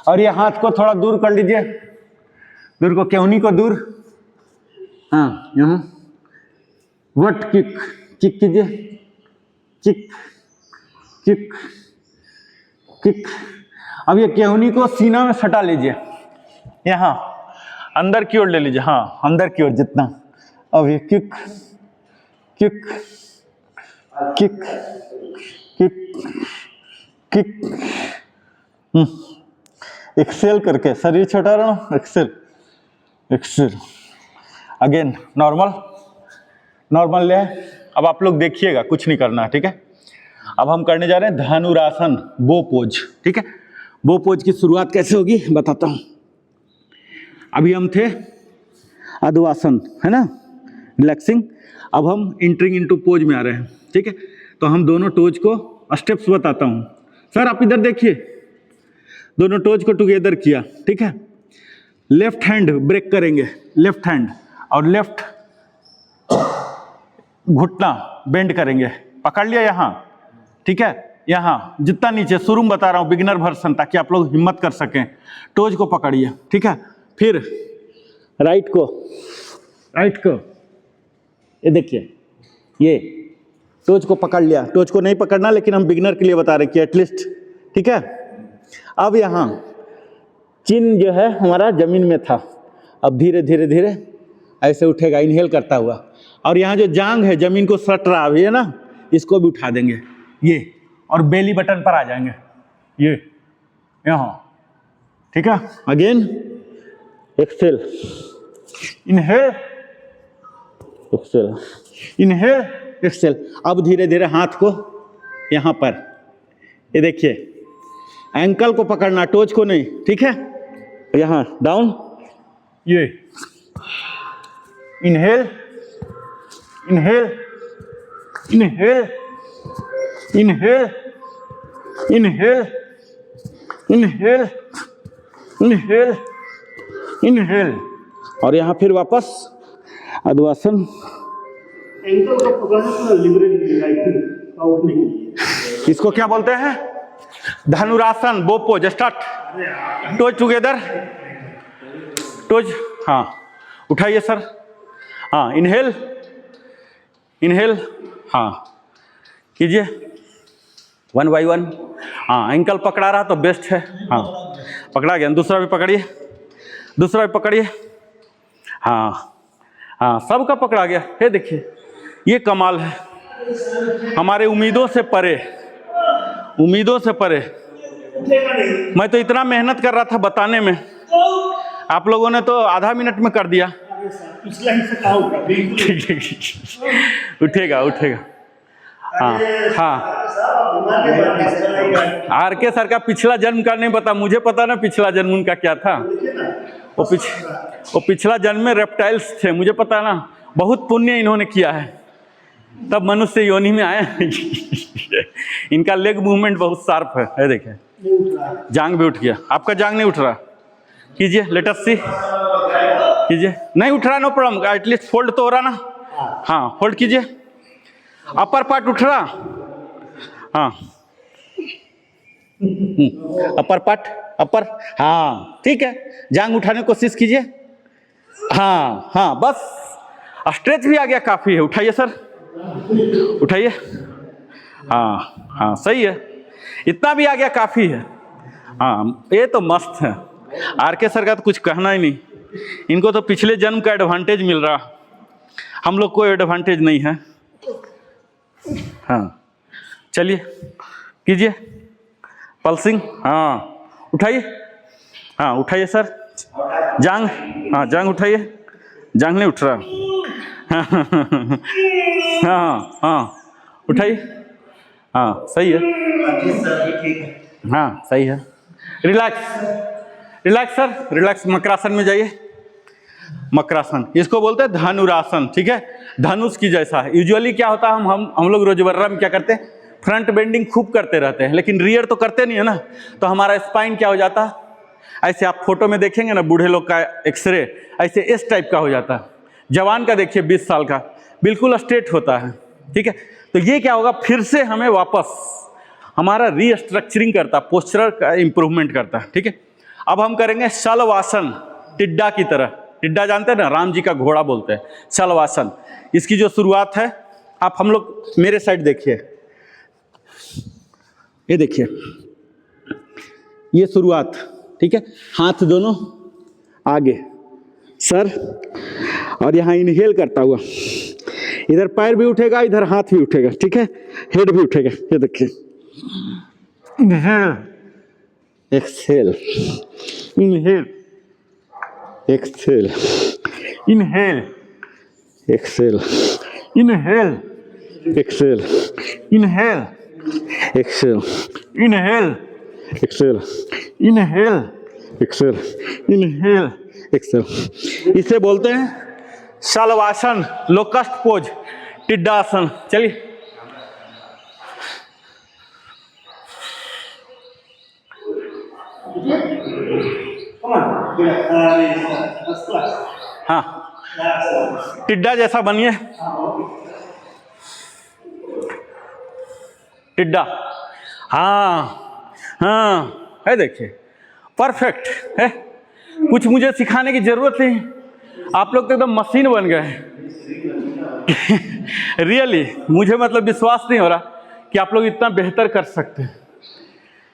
और ये हाथ को थोड़ा दूर कर लीजिए, दूर को, केहनी को दूर। हाँ, यहाँ वट किक, किक कीजिए, किक किक किक। अब ये केहनी को सीना में सटा लीजिए, यहाँ अंदर की ओर ले लीजिए। हाँ, अंदर की ओर जितना। अब ये kick kick kick kick kick. Exhale करके शरीर छोटा रहो, exhale exhale. Again normal, normal ले। अब आप लोग देखिएगा, कुछ नहीं करना है, ठीक है। अब हम करने जा रहे हैं धनुरासन, बो पोज, ठीक है। बो पोज की शुरुआत कैसे होगी बताता हूँ। अभी हम थे अधवासन, है ना, रिलैक्सिंग। अब हम इंटरिंग इनटू पोज में आ रहे हैं, ठीक है। तो हम दोनों टोज को स्टेप्स बताता हूँ। सर आप इधर देखिए, दोनों टोज को टुगेदर किया, ठीक है। लेफ्ट हैंड ब्रेक करेंगे, लेफ्ट हैंड, और लेफ्ट घुटना बेंड करेंगे। पकड़ लिया यहाँ, ठीक है। यहाँ जितना नीचे, शुरू में बता रहा हूँ बिगिनर वर्सन, ताकि आप लोग हिम्मत कर सकें। टोज को पकड़िए, ठीक है। फिर राइट को, राइट को, ये देखिए, ये टोज को पकड़ लिया। टोज को नहीं पकड़ना, लेकिन हम बिगिनर के लिए बता रहे हैं कि एटलीस्ट, ठीक है। अब यहाँ चिन जो है हमारा जमीन में था, अब धीरे धीरे धीरे ऐसे उठेगा, इनहेल करता हुआ। और यहाँ जो जांग है जमीन को सट रहा अभी है ना, इसको भी उठा देंगे ये, और बेली बटन पर आ जाएंगे ये यहाँ, ठीक है। Again exhale, inhale exhale, inhale exhale. अब धीरे धीरे हाथ को यहाँ पर, ये देखिए, एंकल को पकड़ना, टोज को नहीं, ठीक है। यहाँ डाउन, ये inhale inhale inhale inhale inhale inhale inhale inhale. और यहाँ फिर वापस अधवासन। एंकल को पकड़ना थोड़ा लिबरेट मिलेगा, आई थिंक, उठने के लिए। इसको क्या बोलते हैं? Dhanurasana, bow pose. Start, toes together, toes. हाँ, उठाइए सर। हाँ, इनहेल इनहेल, हाँ कीजिए, वन बाई वन। हाँ, एंकल पकड़ा रहा तो बेस्ट है। हाँ, पकड़ा गया। दूसरा भी पकड़िए, दूसरा भी पकड़िए। हाँ हाँ, सबका पकड़ा गया। ये देखिए, ये कमाल है, हमारे उम्मीदों से परे, उम्मीदों से परे। मैं तो इतना मेहनत कर रहा था बताने में, आप लोगों ने तो आधा मिनट में कर दिया। उठेगा उठेगा। हाँ हाँ आर के सर का पिछला जन्म का नहीं पता, मुझे पता ना पिछला जन्म उनका क्या था। वो पिछला जन्म में रेप्टाइल्स थे, मुझे पता ना। बहुत पुण्य इन्होंने किया है, तब मनुष्य योनि में आए। इनका लेग मूवमेंट बहुत शार्प है देखिए, जांग भी उठ गया। आपका जांग नहीं उठ रहा, कीजिए, लेट अस सी, कीजिए। नहीं उठ रहा, नो प्रॉब्लम, एटलीस्ट फोल्ड तो हो रहा ना। हाँ, फोल्ड कीजिए। अपर पार्ट उठ रहा, हाँ, अपर पार्ट, अपर, हाँ ठीक है। जांग उठाने की कोशिश कीजिए। हाँ हाँ, बस स्ट्रेच भी आ गया, काफी है। उठाइए सर, उठाइए। हाँ हाँ, सही है, इतना भी आ गया, काफी है। हाँ, ये तो मस्त है। आर के सर का तो कुछ कहना ही नहीं, इनको तो पिछले जन्म का एडवांटेज मिल रहा, हम लोग को एडवांटेज नहीं है। हाँ, चलिए कीजिए पल्सिंग। हाँ, उठाइए, हाँ उठाइए सर। जांग, हाँ जांग उठाइए, जांग नहीं उठ रहा। हाँ हाँ, उठाइए। हाँ सही है, हाँ सही है। Relax, relax sir, relax. Makarasana में जाइए। मकरासन, इसको बोलते हैं धनुरासन, ठीक है, धनुष की जैसा है। यूजुअली क्या होता है, हम लोग रोजमर्रा में क्या करते हैं, फ्रंट बेंडिंग खूब करते रहते हैं, लेकिन रियर तो करते नहीं है ना। तो हमारा स्पाइन क्या हो जाता है, ऐसे आप फोटो में देखेंगे ना, बूढ़े लोग का एक्सरे ऐसे इस टाइप का हो जाता है। जवान का देखिए 20 साल का बिल्कुल स्ट्रेट होता है, ठीक है। तो ये क्या होगा, फिर से हमें वापस हमारा रीस्ट्रक्चरिंग करता, पोस्चरल का इंप्रूवमेंट करता है, ठीक है। अब हम करेंगे शलवासन, टिड्डा की तरह। टिड्डा जानते हैं ना, राम जी का घोड़ा बोलते हैं, शलवासन। इसकी जो शुरुआत है, आप हम लोग मेरे साइड देखिए, ये देखिए, ये शुरुआत, ठीक है। हाथ दोनों आगे, सर, और यहाँ इनहेल करता हुआ, इधर पैर भी उठेगा, इधर हाथ भी उठेगा, ठीक है, हेड भी उठेगा। ये देखिए, inhale, exhale, inhale, exhale, inhale, exhale, inhale, exhale, inhale, exhale, inhale, exhale, inhale, exhale, inhale, exhale. इसे बोलते हैं शलवासन, लोकस्ट पोज, टिड्डासन। चलिए, हाँ, टिड्डा जैसा बनिए, टिड्डा। हाँ हाँ, है देखिए, परफेक्ट है। कुछ मुझे सिखाने की जरूरत नहीं, आप लोग तो एकदम मशीन बन गए। रियली मुझे मतलब विश्वास नहीं हो रहा कि आप लोग इतना बेहतर कर सकते हैं।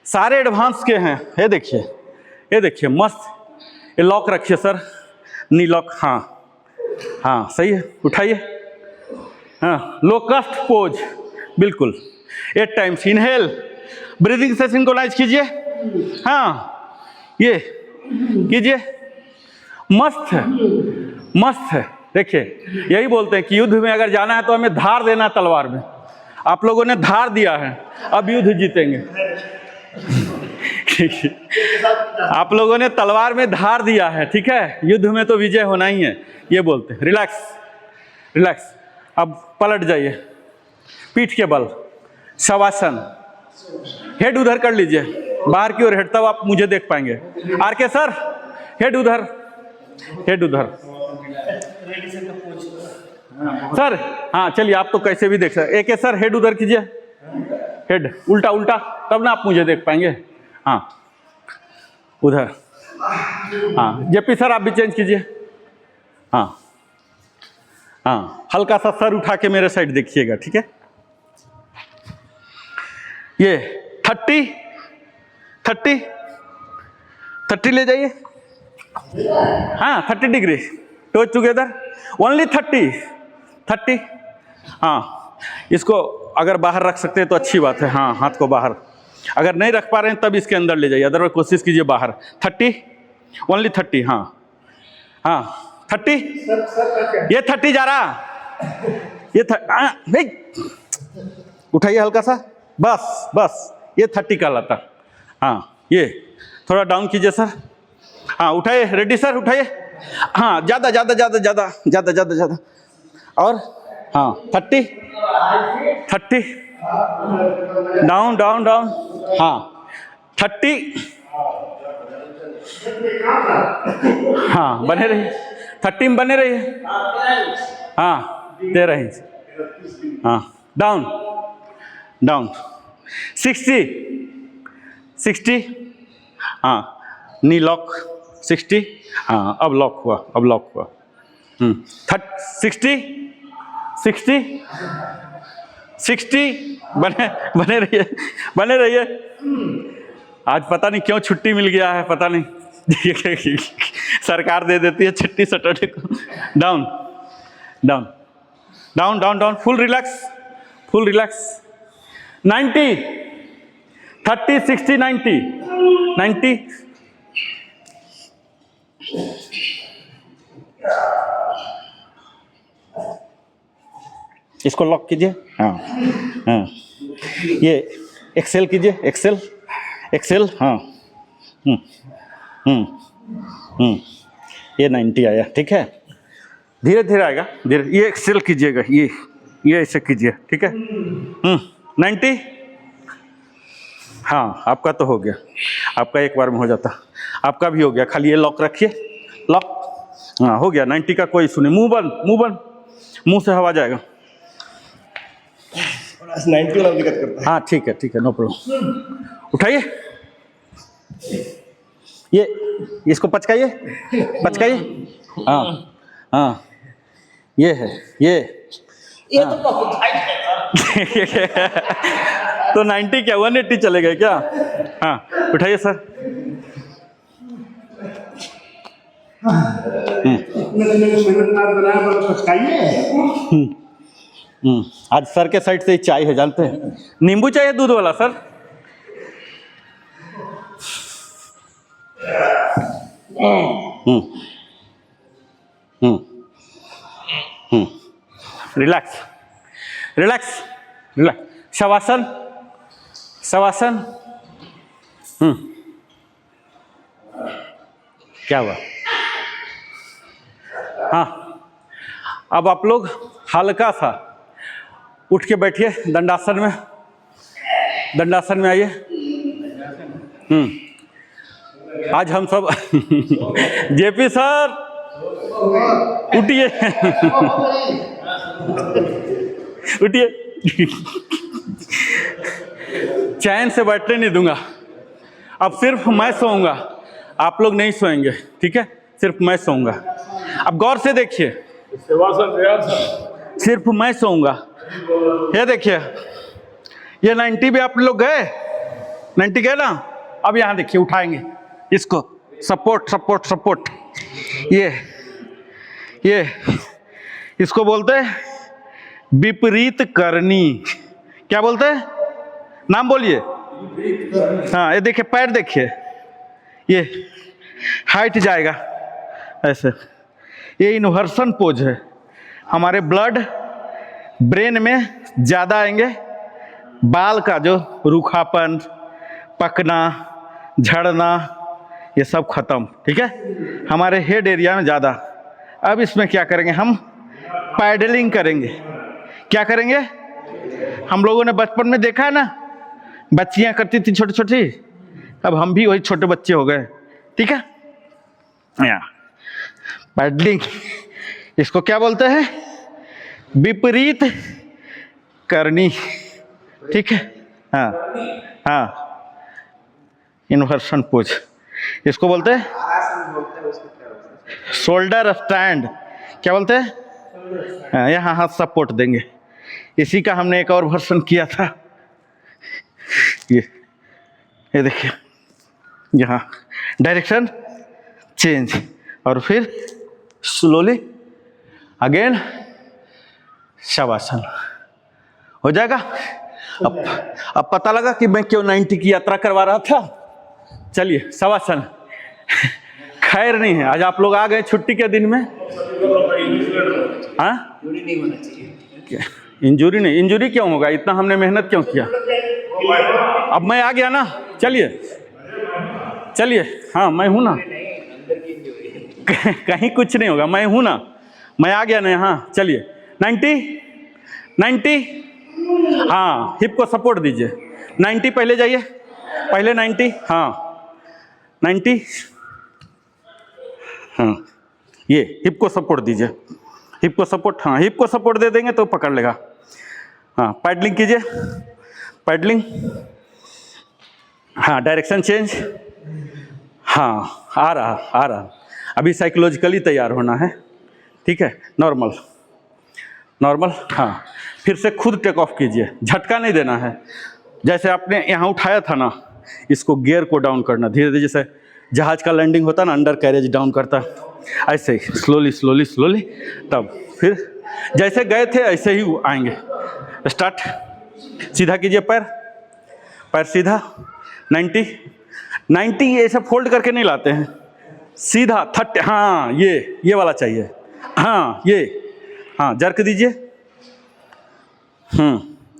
सारे एडवांस के हैं। ये देखिए, ये देखिए, मस्त। ये लॉक रखिए सर, नी लॉक। हाँ हाँ, सही है, उठाइए। हाँ, लोकस्ट पोज, बिल्कुल। 8 टाइम्स इनहेल, ब्रीदिंग से सिंक्रोनाइज कीजिए। हाँ, ये कीजिए, मस्त है, मस्त है। देखिए, यही बोलते हैं कि युद्ध में अगर जाना है तो हमें धार देना तलवार में। आप लोगों ने धार दिया है, अब युद्ध जीतेंगे। आप लोगों ने तलवार में धार दिया है, ठीक है, युद्ध में तो विजय होना ही है, ये बोलते हैं। Relax, relax. अब पलट जाइए, पीठ के बल, शवासन। हेड उधर कर लीजिए, बाहर की ओर हेड, तब आप मुझे देख पाएंगे। आर के सर, हेड उधर, हेड उधर सर। हाँ चलिए, आप तो कैसे भी देख सकते। एक सर, हेड उधर कीजिए, हेड उल्टा उल्टा, तब ना आप मुझे देख पाएंगे। हाँ, उधर। हाँ, जेपी सर आप भी चेंज कीजिए। हाँ हाँ, हल्का सा सर उठा के मेरे साइड देखिएगा, ठीक है। ये 30 ले जाइए। हाँ, 30 डिग्री, टोज टुगेदर, ओनली 30। हाँ, इसको अगर बाहर रख सकते हैं तो अच्छी बात है। हाँ, हाथ को बाहर, अगर नहीं रख पा रहे हैं तब इसके अंदर ले जाइए, अदरवाइज कोशिश कीजिए बाहर। 30, ओनली 30। हाँ हाँ, 30, ये 30 जा रहा, ये नहीं, उठाइए हल्का सा, बस बस, ये 30 कहलाता। हाँ, ये थोड़ा डाउन कीजिए सर। हाँ उठाइए, रेडी सर, उठाइए। हाँ ज़्यादा ज़्यादा ज़्यादा ज़्यादा ज़्यादा ज़्यादा ज़्यादा, और हाँ 30 डाउन डाउन डाउन, हाँ 30, हाँ बने रहिए, 30 में बने रहिए। हाँ 13 इंच, हाँ डाउन डाउन, 60, हाँ नी लॉक 60, हाँ अब लॉक हुआ, अब लॉक हुआ। 60 बने रहिए, बने रहिए। आज पता नहीं क्यों छुट्टी मिल गया है, पता नहीं सरकार दे देती है छुट्टी सैटरडे को। Down down down down down, full relax, full relax. 90, 30, 60, 90। इसको लॉक कीजिए। हाँ हाँ, ये एक्सेल कीजिए, एक्सेल एक्सेल। हाँ ये 90 आया, ठीक है। धीरे धीरे आएगा, धीरे। ये एक्सेल कीजिएगा, ये ऐसे कीजिए, ठीक है। 90। हाँ आपका तो हो गया, आपका एक बार में हो जाता, आपका भी हो गया। खाली ये लॉक रखिए, लॉक। हाँ हो गया, 90 का कोई इशू नहीं। मुंह बंद, मुंह बंद, मुंह से हवा जाएगा। 90 वाला दिक्कत करता है। हाँ ठीक है, ठीक है, नो प्रॉब्लम। उठाइए, ये इसको पचकाइए, पचकाइए। हाँ हाँ, ये है, ये तो बहुत टाइट है। तो 90 क्या 180 चले गए क्या? हाँ उठाइए सर। मेहनत बनाया बड़ा पछताइए। आज सर के साइड से ही चाय है, जानते हैं। नींबू चाहिए दूध वाला sir? Relax relax relax. Shavasana, shavasana. क्या हुआ? हाँ अब आप लोग हल्का सा उठ के बैठिए, दंडासन में, दंडासन में आइए। आज हम सब जेपी सर उठिए, उठिए। चैन से बैठने नहीं दूंगा, अब सिर्फ मैं सोऊंगा, आप लोग नहीं सोएंगे, ठीक है? सिर्फ मैं सोऊंगा। अब गौर से देखिए, सिर्फ मैं सोऊंगा। ये देखिए, ये 90 भी आप लोग गए, 90 गए ना। अब यहाँ देखिए, उठाएंगे इसको, सपोर्ट सपोर्ट सपोर्ट। ये इसको बोलते हैं विपरीत करनी। क्या बोलते हैं? नाम बोलिए। हाँ ये देखिए, पैर देखिए, ये हाइट जाएगा ऐसे। ये इन्वर्सन पोज है। हमारे ब्लड ब्रेन में ज़्यादा आएंगे, बाल का जो रूखापन, पकना, झड़ना, ये सब खत्म, ठीक है? हमारे हेड एरिया में ज़्यादा। अब इसमें क्या करेंगे हम? पैडलिंग करेंगे। क्या करेंगे? हम लोगों ने बचपन में देखा है ना, बच्चियां करती थी छोटी छोटी, अब हम भी वही छोटे बच्चे हो गए, ठीक है? यहाँ पैडलिंग, इसको क्या बोलते हैं? विपरीत करनी, ठीक है? हाँ हाँ, इन्वर्सन पोज इसको बोलते हैं। शोल्डर स्टैंड क्या बोलते हैं? हाँ, यहाँ हाथ सपोर्ट देंगे। इसी का हमने एक और वर्जन किया था, ये देखिए, यहाँ डायरेक्शन चेंज और फिर स्लोली अगेन शवासन। हो जाएगा? अब पता लगा कि मैं क्यों 90 की यात्रा करवा रहा था। चलिए शवासन। खैर नहीं है, आज आप लोग आ गए छुट्टी के दिन में। हाँ इंजरी नहीं, इंजरी क्यों होगा? इतना हमने मेहनत क्यों किया? अब मैं आ गया ना, चलिए चलिए, हाँ मैं हूँ ना, कहीं कुछ नहीं होगा, मैं हूँ ना, मैं आ गया ना यहाँ। चलिए 90 90, हाँ हिप को सपोर्ट दीजिए, 90 पहले जाइए, पहले 90, हाँ 90, हाँ ये हिप को सपोर्ट दीजिए, हिप को सपोर्ट, हाँ हिप को सपोर्ट दे देंगे तो पकड़ लेगा। हाँ पैडलिंग कीजिए, पैडलिंग, हाँ डायरेक्शन चेंज, हाँ आ रहा, अभी साइकोलॉजिकली तैयार होना है, ठीक है, नॉर्मल नॉर्मल, हाँ फिर से खुद टेक ऑफ कीजिए, झटका नहीं देना है, जैसे आपने यहाँ उठाया था ना, इसको गियर को डाउन करना धीरे धीरे, जैसे जहाज का लैंडिंग होता ना, अंडर कैरेज डाउन करता, ऐसे ही स्लोली स्लोली स्लोली, तब फिर जैसे गए थे ऐसे ही आएंगे। स्टार्ट, सीधा कीजिए पैर, पैर सीधा, 90 90, ये ऐसे फोल्ड करके नहीं लाते हैं, सीधा 30, हाँ ये वाला चाहिए, हाँ ये, हाँ जर्क दीजिए,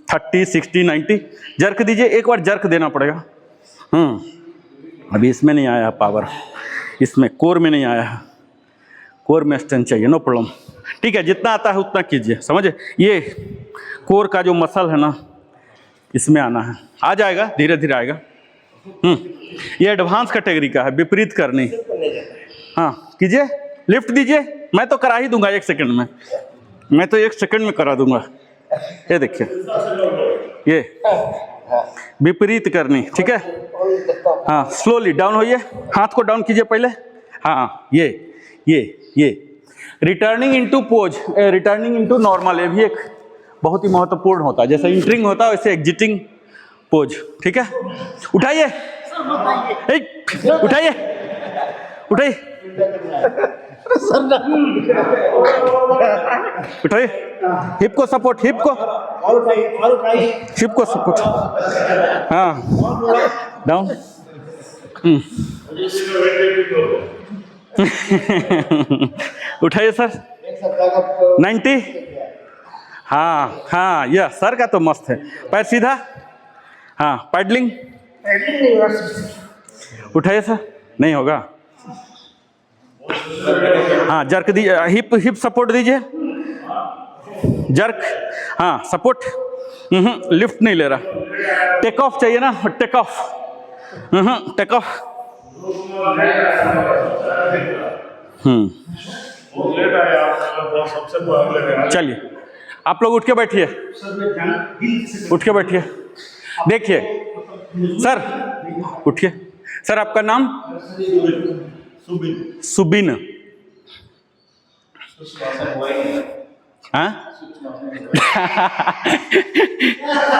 30 60 90 जर्क दीजिए, एक बार जर्क देना पड़ेगा। अभी इसमें नहीं आया पावर, इसमें कोर में नहीं आया, कोर में स्ट्रेंथ चाहिए, नो प्रॉब्लम, ठीक है, जितना आता है उतना कीजिए, समझे, ये कोर का जो मसल है ना, इसमें आना है, आ जाएगा धीरे धीरे आएगा। ये एडवांस कैटेगरी का है, विपरीत करनी, हाँ कीजिए, लिफ्ट दीजिए, मैं तो करा ही दूंगा 1 सेकंड में, मैं तो 1 सेकंड में करा दूंगा। ये देखिए, ये विपरीत करनी, ठीक है, हाँ स्लोली डाउन होइए, हाथ को डाउन कीजिए पहले, हाँ ये returning into pose, returning into normal, ये भी एक बहुत ही महत्वपूर्ण होता है, जैसे इंटरिंग होता है वैसे एग्जिटिंग पोज, ठीक है, उठाइए, उठाइए उठाइए उठाइए, हिप को सपोर्ट, हिप को सपोर्ट, हाँ डाउन, उठाइए सर, 90, हाँ यह सर का तो मस्त है, पैर सीधा, हाँ पैडलिंग, उठाइए सर, नहीं होगा, हाँ जर्क दीजिए, हिप सपोर्ट दीजिए, जर्क, हाँ सपोर्ट, लिफ्ट नहीं ले रहा, टेक ऑफ चाहिए ना, टेक ऑफ, टेक ऑफ, चलिए आप लोग उठ के बैठिए, उठ के बैठिए, देखिए सर उठिए, सर आपका नाम? सुबिन, हाँ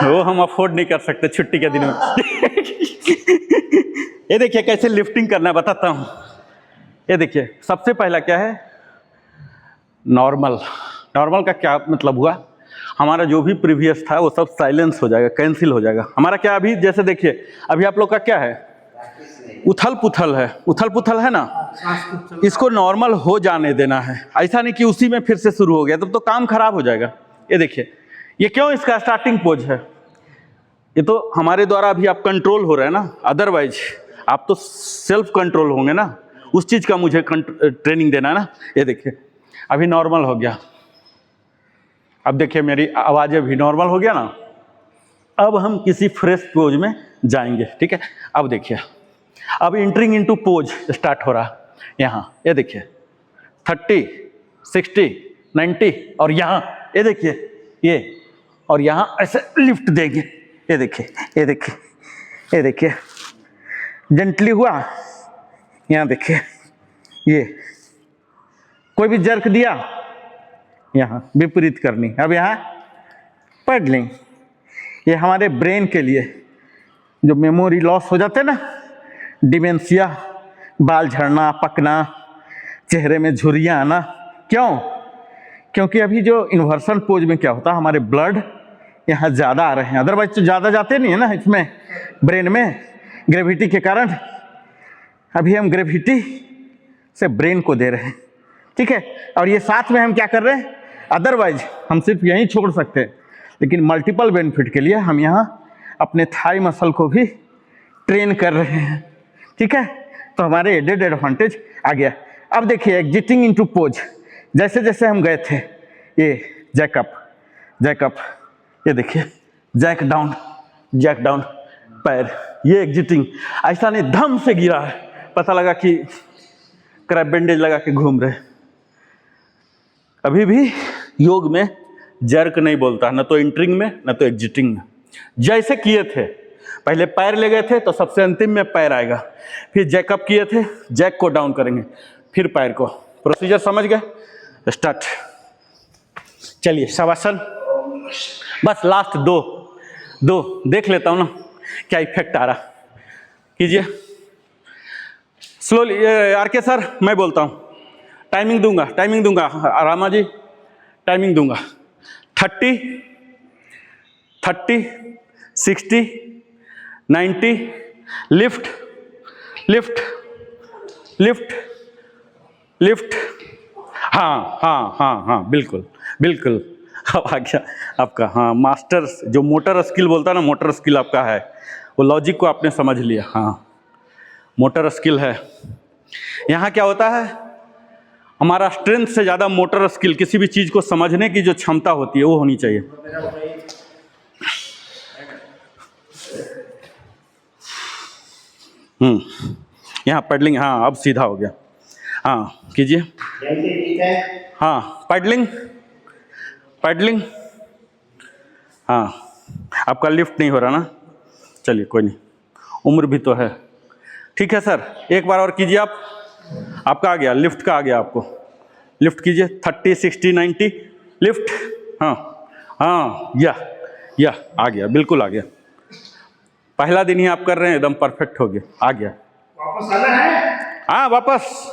वो हम अफोर्ड नहीं कर सकते छुट्टी के दिन में। ये देखिए कैसे लिफ्टिंग करना है, बताता हूँ। ये देखिए सबसे पहला क्या है, नॉर्मल। नॉर्मल का क्या मतलब हुआ, हमारा जो भी प्रीवियस था वो सब साइलेंस हो जाएगा, कैंसिल हो जाएगा। हमारा क्या अभी, जैसे देखिए अभी आप लोग का क्या है, उथल पुथल है, उथल पुथल है ना, इसको नॉर्मल हो जाने देना है। ऐसा नहीं कि उसी में फिर से शुरू हो गया, तब तो काम खराब हो जाएगा। ये देखिए ये क्यों इसका स्टार्टिंग पोज है, ये तो हमारे द्वारा अभी आप कंट्रोल हो रहे हैं ना, अदरवाइज आप तो सेल्फ कंट्रोल होंगे ना, उस चीज़ का मुझे ट्रेनिंग देना है ना। ये देखिए अभी नॉर्मल हो गया, अब देखिए मेरी आवाज़ें भी नॉर्मल हो गया ना। अब हम किसी फ्रेश पोज में जाएंगे, ठीक है। अब देखिए अब इंटरिंग इनटू पोज स्टार्ट हो रहा यहाँ। ये देखिए 30, 60, 90 और यहाँ ये देखिए ये, और यहाँ ऐसे लिफ्ट देंगे। ये देखिए ये देखिए ये देखिए जेंटली हुआ, यहाँ देखिए ये कोई भी जर्क दिया, यहाँ विपरीत करनी। अब यहाँ पैडलिंग, ये हमारे ब्रेन के लिए जो मेमोरी लॉस हो जाते हैं ना, डिमेंशिया, बाल झड़ना, पकना, चेहरे में झुर्रियाँ आना, क्यों? क्योंकि अभी जो इन्वर्सन पोज में क्या होता है, हमारे ब्लड यहाँ ज़्यादा आ रहे हैं, अदरवाइज तो ज़्यादा जाते नहीं है ना इसमें, ब्रेन में, ग्रेविटी के कारण। अभी हम ग्रेविटी से ब्रेन को दे रहे हैं, ठीक है। और ये साथ में हम क्या कर रहे हैं, अदरवाइज हम सिर्फ यहीं छोड़ सकते हैं, लेकिन मल्टीपल बेनिफिट के लिए हम यहाँ अपने थाई मसल को भी ट्रेन कर रहे हैं, ठीक है। तो हमारे एडेड एडवांटेज आ गया। अब देखिए एग्जिटिंग इनटू पोज, जैसे जैसे हम गए थे, ये जैकअप जैकअप, ये देखिए जैक डाउन पैर, ये एग्जिटिंग। ऐसा नहीं धम से गिरा है, पता लगा कि क्रैप बैंडेज लगा के घूम रहे। अभी भी योग में जर्क नहीं बोलता, न तो एंटरिंग में न तो एग्जिटिंग में। जैसे किए थे, पहले पैर ले गए थे तो सबसे अंतिम में पैर आएगा, फिर जैकअप किए थे, जैक को डाउन करेंगे, फिर पैर को। प्रोसीजर समझ गए? स्टार्ट। चलिए शवासन, बस लास्ट दो देख लेता हूँ ना क्या इफेक्ट आ रहा। कीजिए स्लोली। आर के सर मैं बोलता हूँ, टाइमिंग दूंगा रामा जी, टाइमिंग दूंगा 30, 60, 90, लिफ्ट, हाँ बिल्कुल अब आ गया आपका। हाँ मास्टर जो मोटर स्किल बोलता है ना, मोटर स्किल आपका है, वो लॉजिक को आपने समझ लिया। हाँ मोटर स्किल है। यहाँ क्या होता है, हमारा स्ट्रेंथ से ज़्यादा मोटर स्किल, किसी भी चीज़ को समझने की जो क्षमता होती है वो होनी चाहिए। यहाँ पेडलिंग, हाँ अब सीधा हो गया। हाँ कीजिए। हाँ पेडलिंग, हाँ आपका लिफ्ट नहीं हो रहा ना, चलिए कोई नहीं, उम्र भी तो है। ठीक है सर, एक बार और कीजिए आप, आपका आ गया, लिफ्ट का आ गया आपको। लिफ्ट कीजिए 30, 60, 90, लिफ्ट। हाँ या आ गया, बिल्कुल आ गया। पहला दिन ही आप कर रहे हैं, एकदम परफेक्ट हो गया, आ गया। वापस आना है? हाँ वापस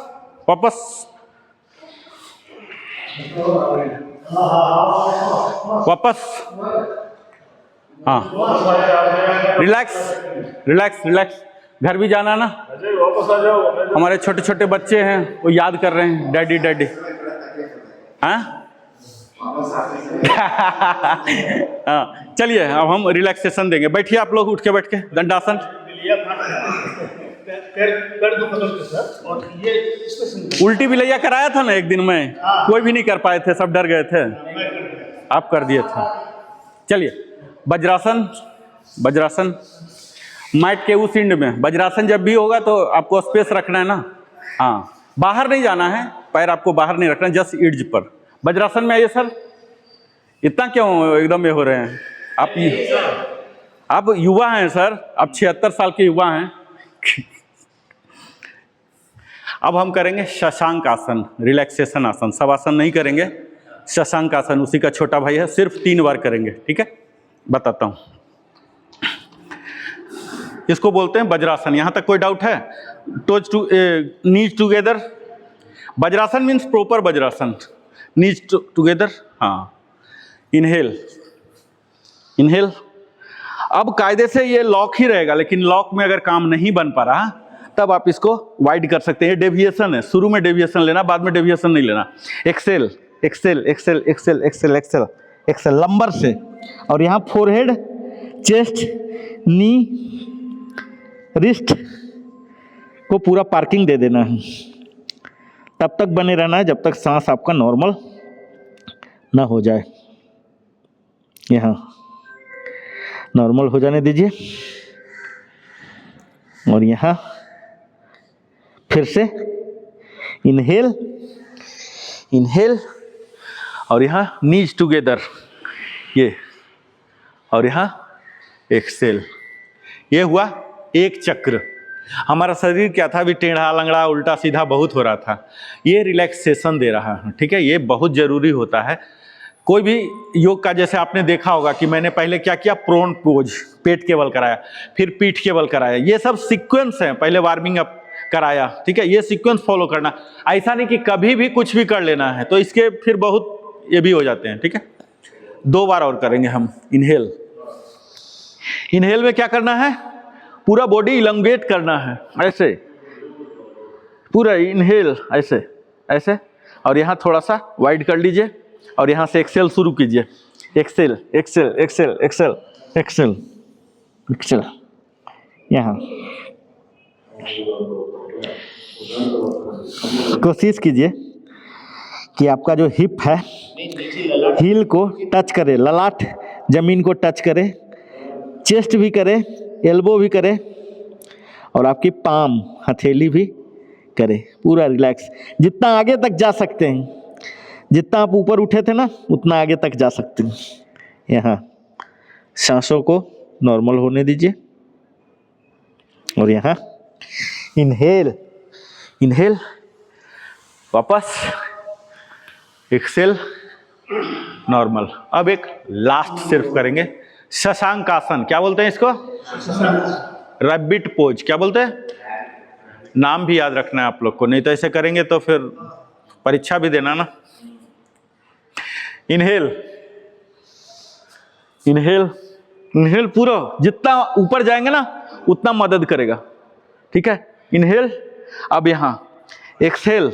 हाँ रिलैक्स। घर भी जाना ना, वापस आ जाओ। हमारे छोटे छोटे बच्चे हैं वो याद कर रहे हैं डैडी। हाँ हाँ चलिए अब हम रिलैक्सेशन देंगे। बैठिए आप लोग, उठ के बैठ के दंडासन। उल्टी बिलैया कराया था ना एक दिन में, कोई भी नहीं कर पाए थे, सब डर गए थे, आप कर दिए थे। चलिए वज्रासन, मैट के उस एंड में। वज्रासन जब भी होगा तो आपको स्पेस रखना है ना, हाँ बाहर नहीं जाना है, पैर आपको बाहर नहीं रखना, जस्ट इड्ज पर। वज्रासन में आइए सर। इतना क्यों एकदम ये हो रहे हैं आप युवा हैं सर, आप 76 साल के युवा हैं। अब हम करेंगे शशांक आसन, रिलैक्सेशन आसन। सब आसन नहीं करेंगे, शशांक आसन उसी का छोटा भाई है, सिर्फ 3 बार करेंगे। ठीक है, बताता हूँ। इसको बोलते हैं वज्रासन। यहाँ तक कोई डाउट है? Toes to knees together. Vajrasana means proper vajrasana, knees together. हाँ इनहेल। अब कायदे से ये लॉक ही रहेगा, लेकिन लॉक में अगर काम नहीं बन पा रहा तब आप इसको वाइड कर सकते हैं। ये डेविएशन है, शुरू में डेविएशन लेना, बाद में डेविएशन नहीं लेना। एक्सेल लंबर से, और यहाँ फोरहेड, चेस्ट, नी, रिस्ट को पूरा पार्किंग दे देना है। तब तक बने रहना है जब तक सांस आपका नॉर्मल ना हो जाए। यहाँ नॉर्मल हो जाने दीजिए, और यहाँ फिर से इनहेल, और यहाँ नीज टुगेदर ये, और यहाँ एक्सेल। ये हुआ एक चक्र। हमारा शरीर क्या था, अभी टेढ़ा लंगड़ा उल्टा सीधा बहुत हो रहा था, ये रिलैक्सेशन दे रहा है। ठीक है, ये बहुत ज़रूरी होता है। कोई भी योग का, जैसे आपने देखा होगा कि मैंने पहले क्या किया, प्रोन पोज, पेट के बल कराया, फिर पीठ के बल कराया, ये सब सीक्वेंस है। पहले वार्मिंग अप कराया, ठीक है, ये सीक्वेंस फॉलो करना। ऐसा नहीं कि कभी भी कुछ भी कर लेना है, तो इसके फिर बहुत ये भी हो जाते हैं। ठीक है, 2 बार और करेंगे हम। इनहेल में क्या करना है, पूरा बॉडी इलंगेट करना है, ऐसे पूरा इनहेल, ऐसे, और यहाँ थोड़ा सा वाइड कर लीजिए, और यहाँ से एक्सेल शुरू कीजिए। एक्सेल। एक्सेल, यहाँ कोशिश कीजिए कि आपका जो हिप है हील को टच करे, ललाट जमीन को टच करे, चेस्ट भी करे, एल्बो भी करे और आपकी पाम हथेली भी करे, पूरा रिलैक्स। जितना आगे तक जा सकते हैं, जितना आप ऊपर उठे थे ना उतना आगे तक जा सकते हैं। यहाँ सांसों को नॉर्मल होने दीजिए और यहाँ इनहेल, इनहेल, वापस एक्सेल, नॉर्मल। अब एक लास्ट सिर्फ करेंगे शशांक आसन, क्या बोलते हैं इसको? रैबिट पोज, क्या बोलते हैं? नाम भी याद रखना है आप लोग को, नहीं तो ऐसे करेंगे तो फिर परीक्षा भी देना ना। इनहेल, इनहेल, इनहेल, पूरा जितना ऊपर जाएंगे ना उतना मदद करेगा, ठीक है? इनहेल। अब यहां exhale,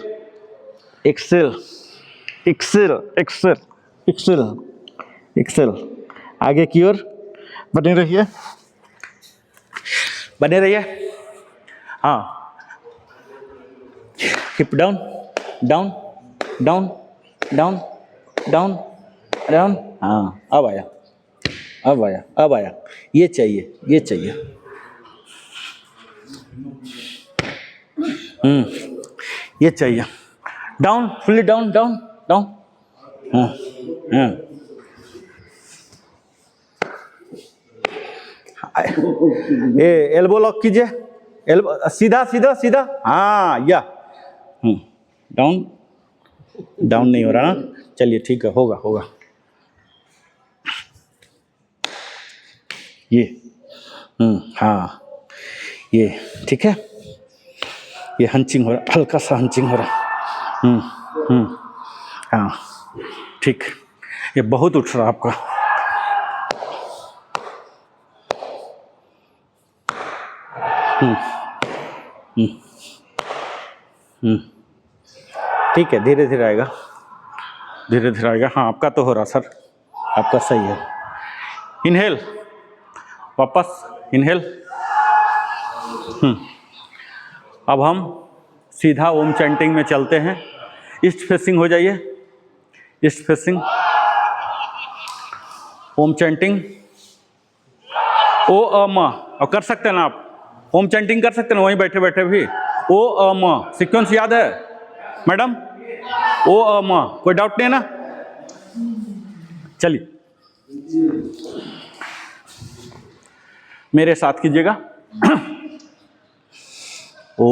exhale, exhale, exhale, exhale, exhale, आगे की ओर बने रहिए, बने रहिए। हाँ, hip down, down, down, down, down, down. हाँ, अब आया, अब आया, अब आया। ये चाहिए, ये चाहिए। ये चाहिए। Down, fully down, down, down. ये एल्बो लॉक कीजिए, एल्बो सीधा सीधा सीधा। हाँ, या डाउन, डाउन नहीं हो रहा ना, चलिए ठीक है, होगा होगा। ये हाँ, ये ठीक है, ये हंचिंग हो रहा, हल्का सा हंचिंग हो रहा। हाँ ठीक, ये बहुत उठ रहा आपका। ठीक है, धीरे धीरे आएगा, धीरे धीरे आएगा। हाँ, आपका तो हो रहा सर, आपका सही है। इनहेल, वापस इनहेल। अब हम सीधा ओम चैंटिंग में चलते हैं। ईस्ट फेसिंग हो जाइए, ईस्ट फेसिंग, ओम चैंटिंग, ओ अ म। और कर सकते हैं ना आप, ओम चैंटिंग कर सकते हैं ना वहीं बैठे बैठे भी। ओ अ म सीक्वेंस याद है मैडम? ओ अ म, कोई डाउट नहीं है ना? चलिए मेरे साथ कीजिएगा। ओ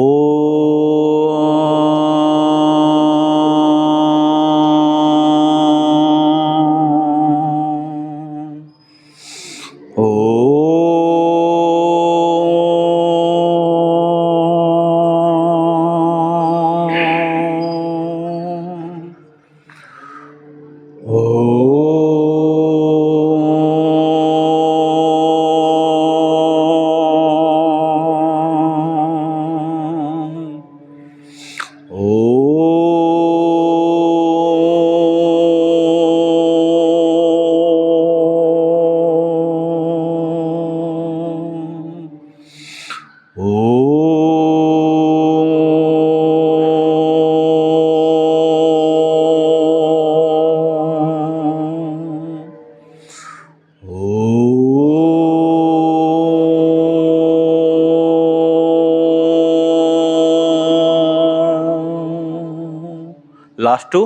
लास्ट टू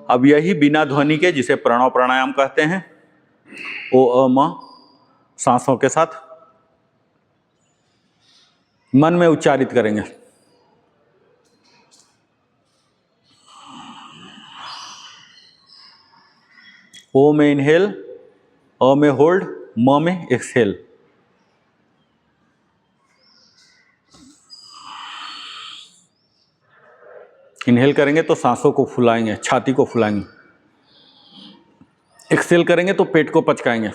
अब यही बिना ध्वनि के, जिसे प्रणव प्राणायाम कहते हैं, ओ अ म सांसों के साथ मन में उच्चारित करेंगे। ओ में इनहेल, अ में होल्ड, म में एक्सहेल। इनहेल करेंगे तो सांसों को फुलाएंगे, छाती को फुलाएंगे। एक्सेल करेंगे तो पेट को पचकाएंगे।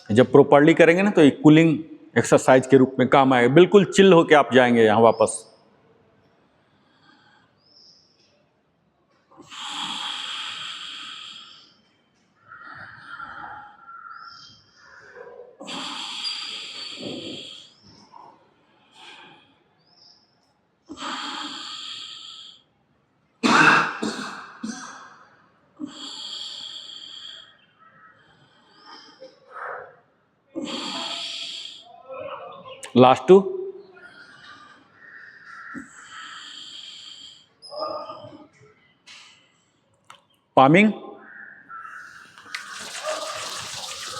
जब प्रॉपर्ली करेंगे ना तो एक कूलिंग एक्सरसाइज के रूप में काम आएगा। बिल्कुल चिल होके आप जाएंगे यहाँ वापस। Last two palming,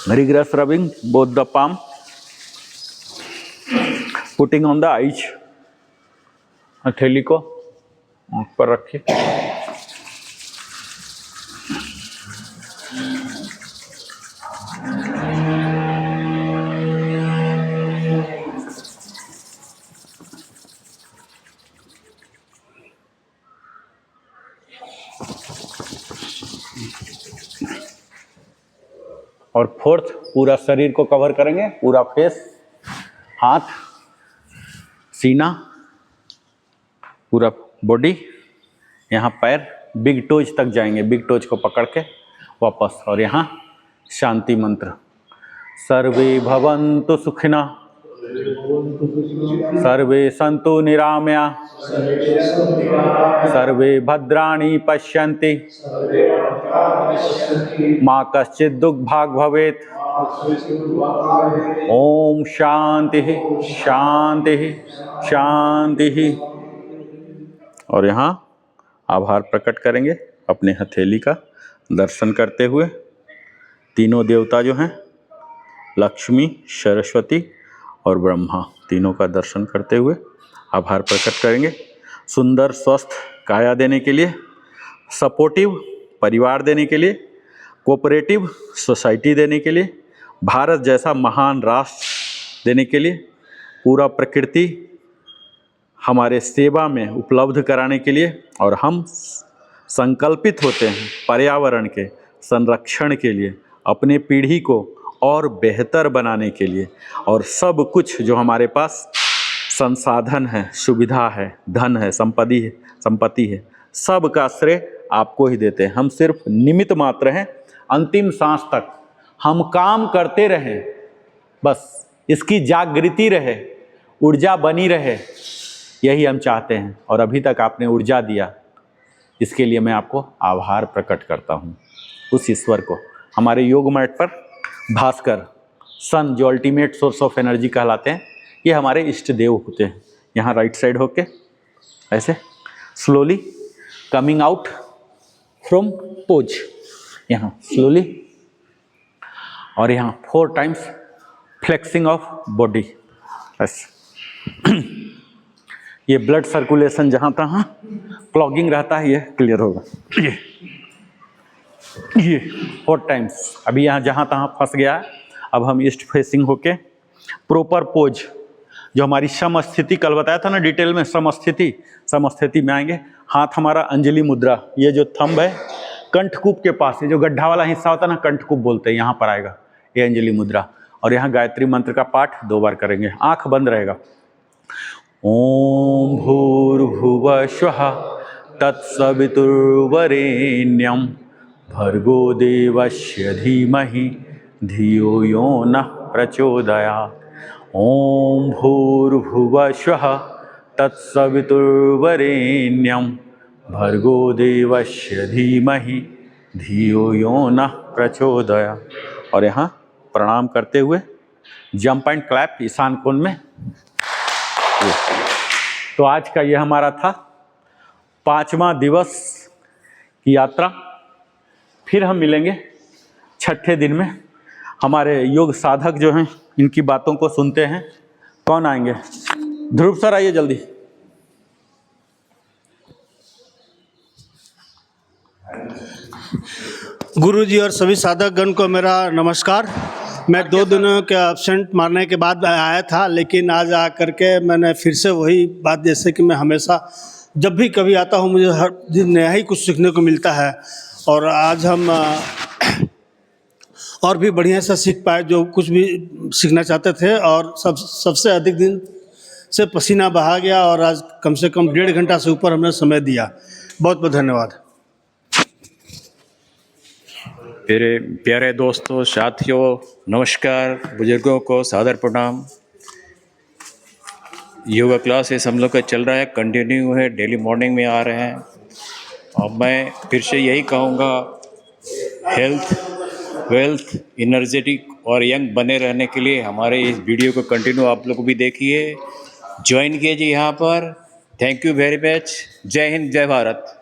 rigorous rubbing both the palm, putting on the eyes। हथेली को ऊपर रखिए। और फोर्थ, पूरा शरीर को कवर करेंगे, पूरा फेस, हाथ, सीना, पूरा बॉडी, यहाँ पैर, बिग टोज तक जाएंगे, बिग टोज को पकड़ के वापस। और यहाँ शांति मंत्र, सर्वे भवन्तु सुखिनः, सर्वे सन्तु निरामया, सर्वे भद्राणि पश्यन्ति, माँ कश्चित् दुःखभाग् भवेत्। ओम शांति शांति शांति। और यहाँ आभार प्रकट करेंगे अपने हथेली का दर्शन करते हुए। तीनों देवता जो हैं, लक्ष्मी, सरस्वती और ब्रह्मा, तीनों का दर्शन करते हुए आभार प्रकट करेंगे। सुंदर स्वस्थ काया देने के लिए, सपोर्टिव परिवार देने के लिए, कोऑपरेटिव सोसाइटी देने के लिए, भारत जैसा महान राष्ट्र देने के लिए, पूरा प्रकृति हमारे सेवा में उपलब्ध कराने के लिए, और हम संकल्पित होते हैं पर्यावरण के संरक्षण के लिए, अपने पीढ़ी को और बेहतर बनाने के लिए। और सब कुछ जो हमारे पास संसाधन है, सुविधा है, धन है, संपत्ति है, सब का श्रेय आपको ही देते हैं। हम सिर्फ निमित्त मात्र हैं। अंतिम सांस तक हम काम करते रहें, बस इसकी जागृति रहे, ऊर्जा बनी रहे, यही हम चाहते हैं। और अभी तक आपने ऊर्जा दिया, इसके लिए मैं आपको आभार प्रकट करता हूँ। उस ईश्वर को, हमारे योग मैट पर भास्कर, सन जो अल्टीमेट सोर्स ऑफ एनर्जी कहलाते हैं, ये हमारे इष्ट देव होते हैं। यहाँ राइट साइड होके ऐसे slowly coming out from pose, यहाँ स्लोली, और यहाँ 4 टाइम्स फ्लेक्सिंग ऑफ बॉडी। ऐसे ये ब्लड सर्कुलेशन जहाँ तहाँ क्लॉगिंग रहता है, ये क्लियर होगा। ये 4 टाइम्स। अभी यहाँ जहाँ तहाँ फंस गया है, अब हम ईस्ट फेसिंग होके प्रॉपर पोज, जो हमारी समस्थिति, कल बताया था ना डिटेल में, समस्थिति में आएंगे। हाथ हमारा अंजलि मुद्रा, ये जो थंब है कंठकूप के पास, ये जो गड्ढा वाला हिस्सा होता है ना, कंठकूप बोलते हैं, यहाँ पर आएगा ये अंजलि मुद्रा। और यहाँ गायत्री मंत्र का पाठ 2 बार करेंगे, आंख बंद रहेगा। ओम भूर्भुवः स्वः तत्सवितुर्वरेण्यं भर्गो देवस्य धीमहि धियो यो नः प्रचोदयात्। ओम भूर्भुवः स्वः तत्सवितुर्वरेण्यं भर्गो देवस्य धीमहि धियो यो नः प्रचोदयात्। और यहाँ प्रणाम करते हुए जंप एंड क्लैप ईशान कोण में। तो आज का ये हमारा था 5वां दिवस की यात्रा। फिर हम मिलेंगे 6ठे दिन में। हमारे योग साधक जो हैं, इनकी बातों को सुनते हैं। कौन आएंगे? ध्रुव सर आइए जल्दी। गुरु जी और सभी साधक गण को मेरा नमस्कार। मैं 2 दिनों के एब्सेंट मारने के बाद आया था, लेकिन आज आकर के मैंने फिर से वही बात, जैसे कि मैं हमेशा जब भी कभी आता हूँ मुझे हर दिन नया ही कुछ सीखने को मिलता है। और आज हम और भी बढ़िया से सीख पाए जो कुछ भी सीखना चाहते थे, और सबसे अधिक दिन से पसीना बहा गया, और आज कम से कम 1.5 घंटा से ऊपर हमने समय दिया। बहुत बहुत धन्यवाद। मेरे प्यारे दोस्तों, साथियों, नमस्कार। बुजुर्गों को सादर प्रणाम। योगा क्लासेस हम लोग का चल रहा है, कंटिन्यू है, डेली मॉर्निंग में आ रहे हैं। और मैं फिर से यही कहूँगा, हेल्थ, वेल्थ, एनर्जेटिक और यंग बने रहने के लिए हमारे इस वीडियो को कंटिन्यू आप लोग भी देखिए, ज्वाइन कीजिए यहाँ पर। Thank you very much. जय हिंद, जय Bharat.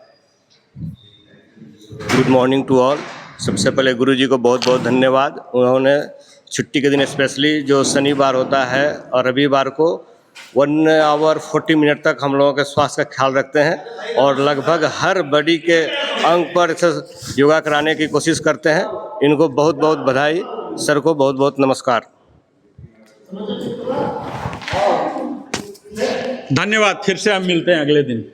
Good morning to all. सबसे पहले गुरु जी को बहुत बहुत धन्यवाद। उन्होंने छुट्टी के दिन स्पेशली जो शनिवार होता है और रविवार को 1 आवर 40 मिनट तक हम लोगों के स्वास्थ्य का ख्याल रखते हैं और लगभग हर बॉडी के अंग पर योगा कराने की कोशिश करते हैं। इनको बहुत बहुत बधाई। सर को बहुत बहुत नमस्कार। धन्यवाद। फिर से हम मिलते हैं अगले दिन।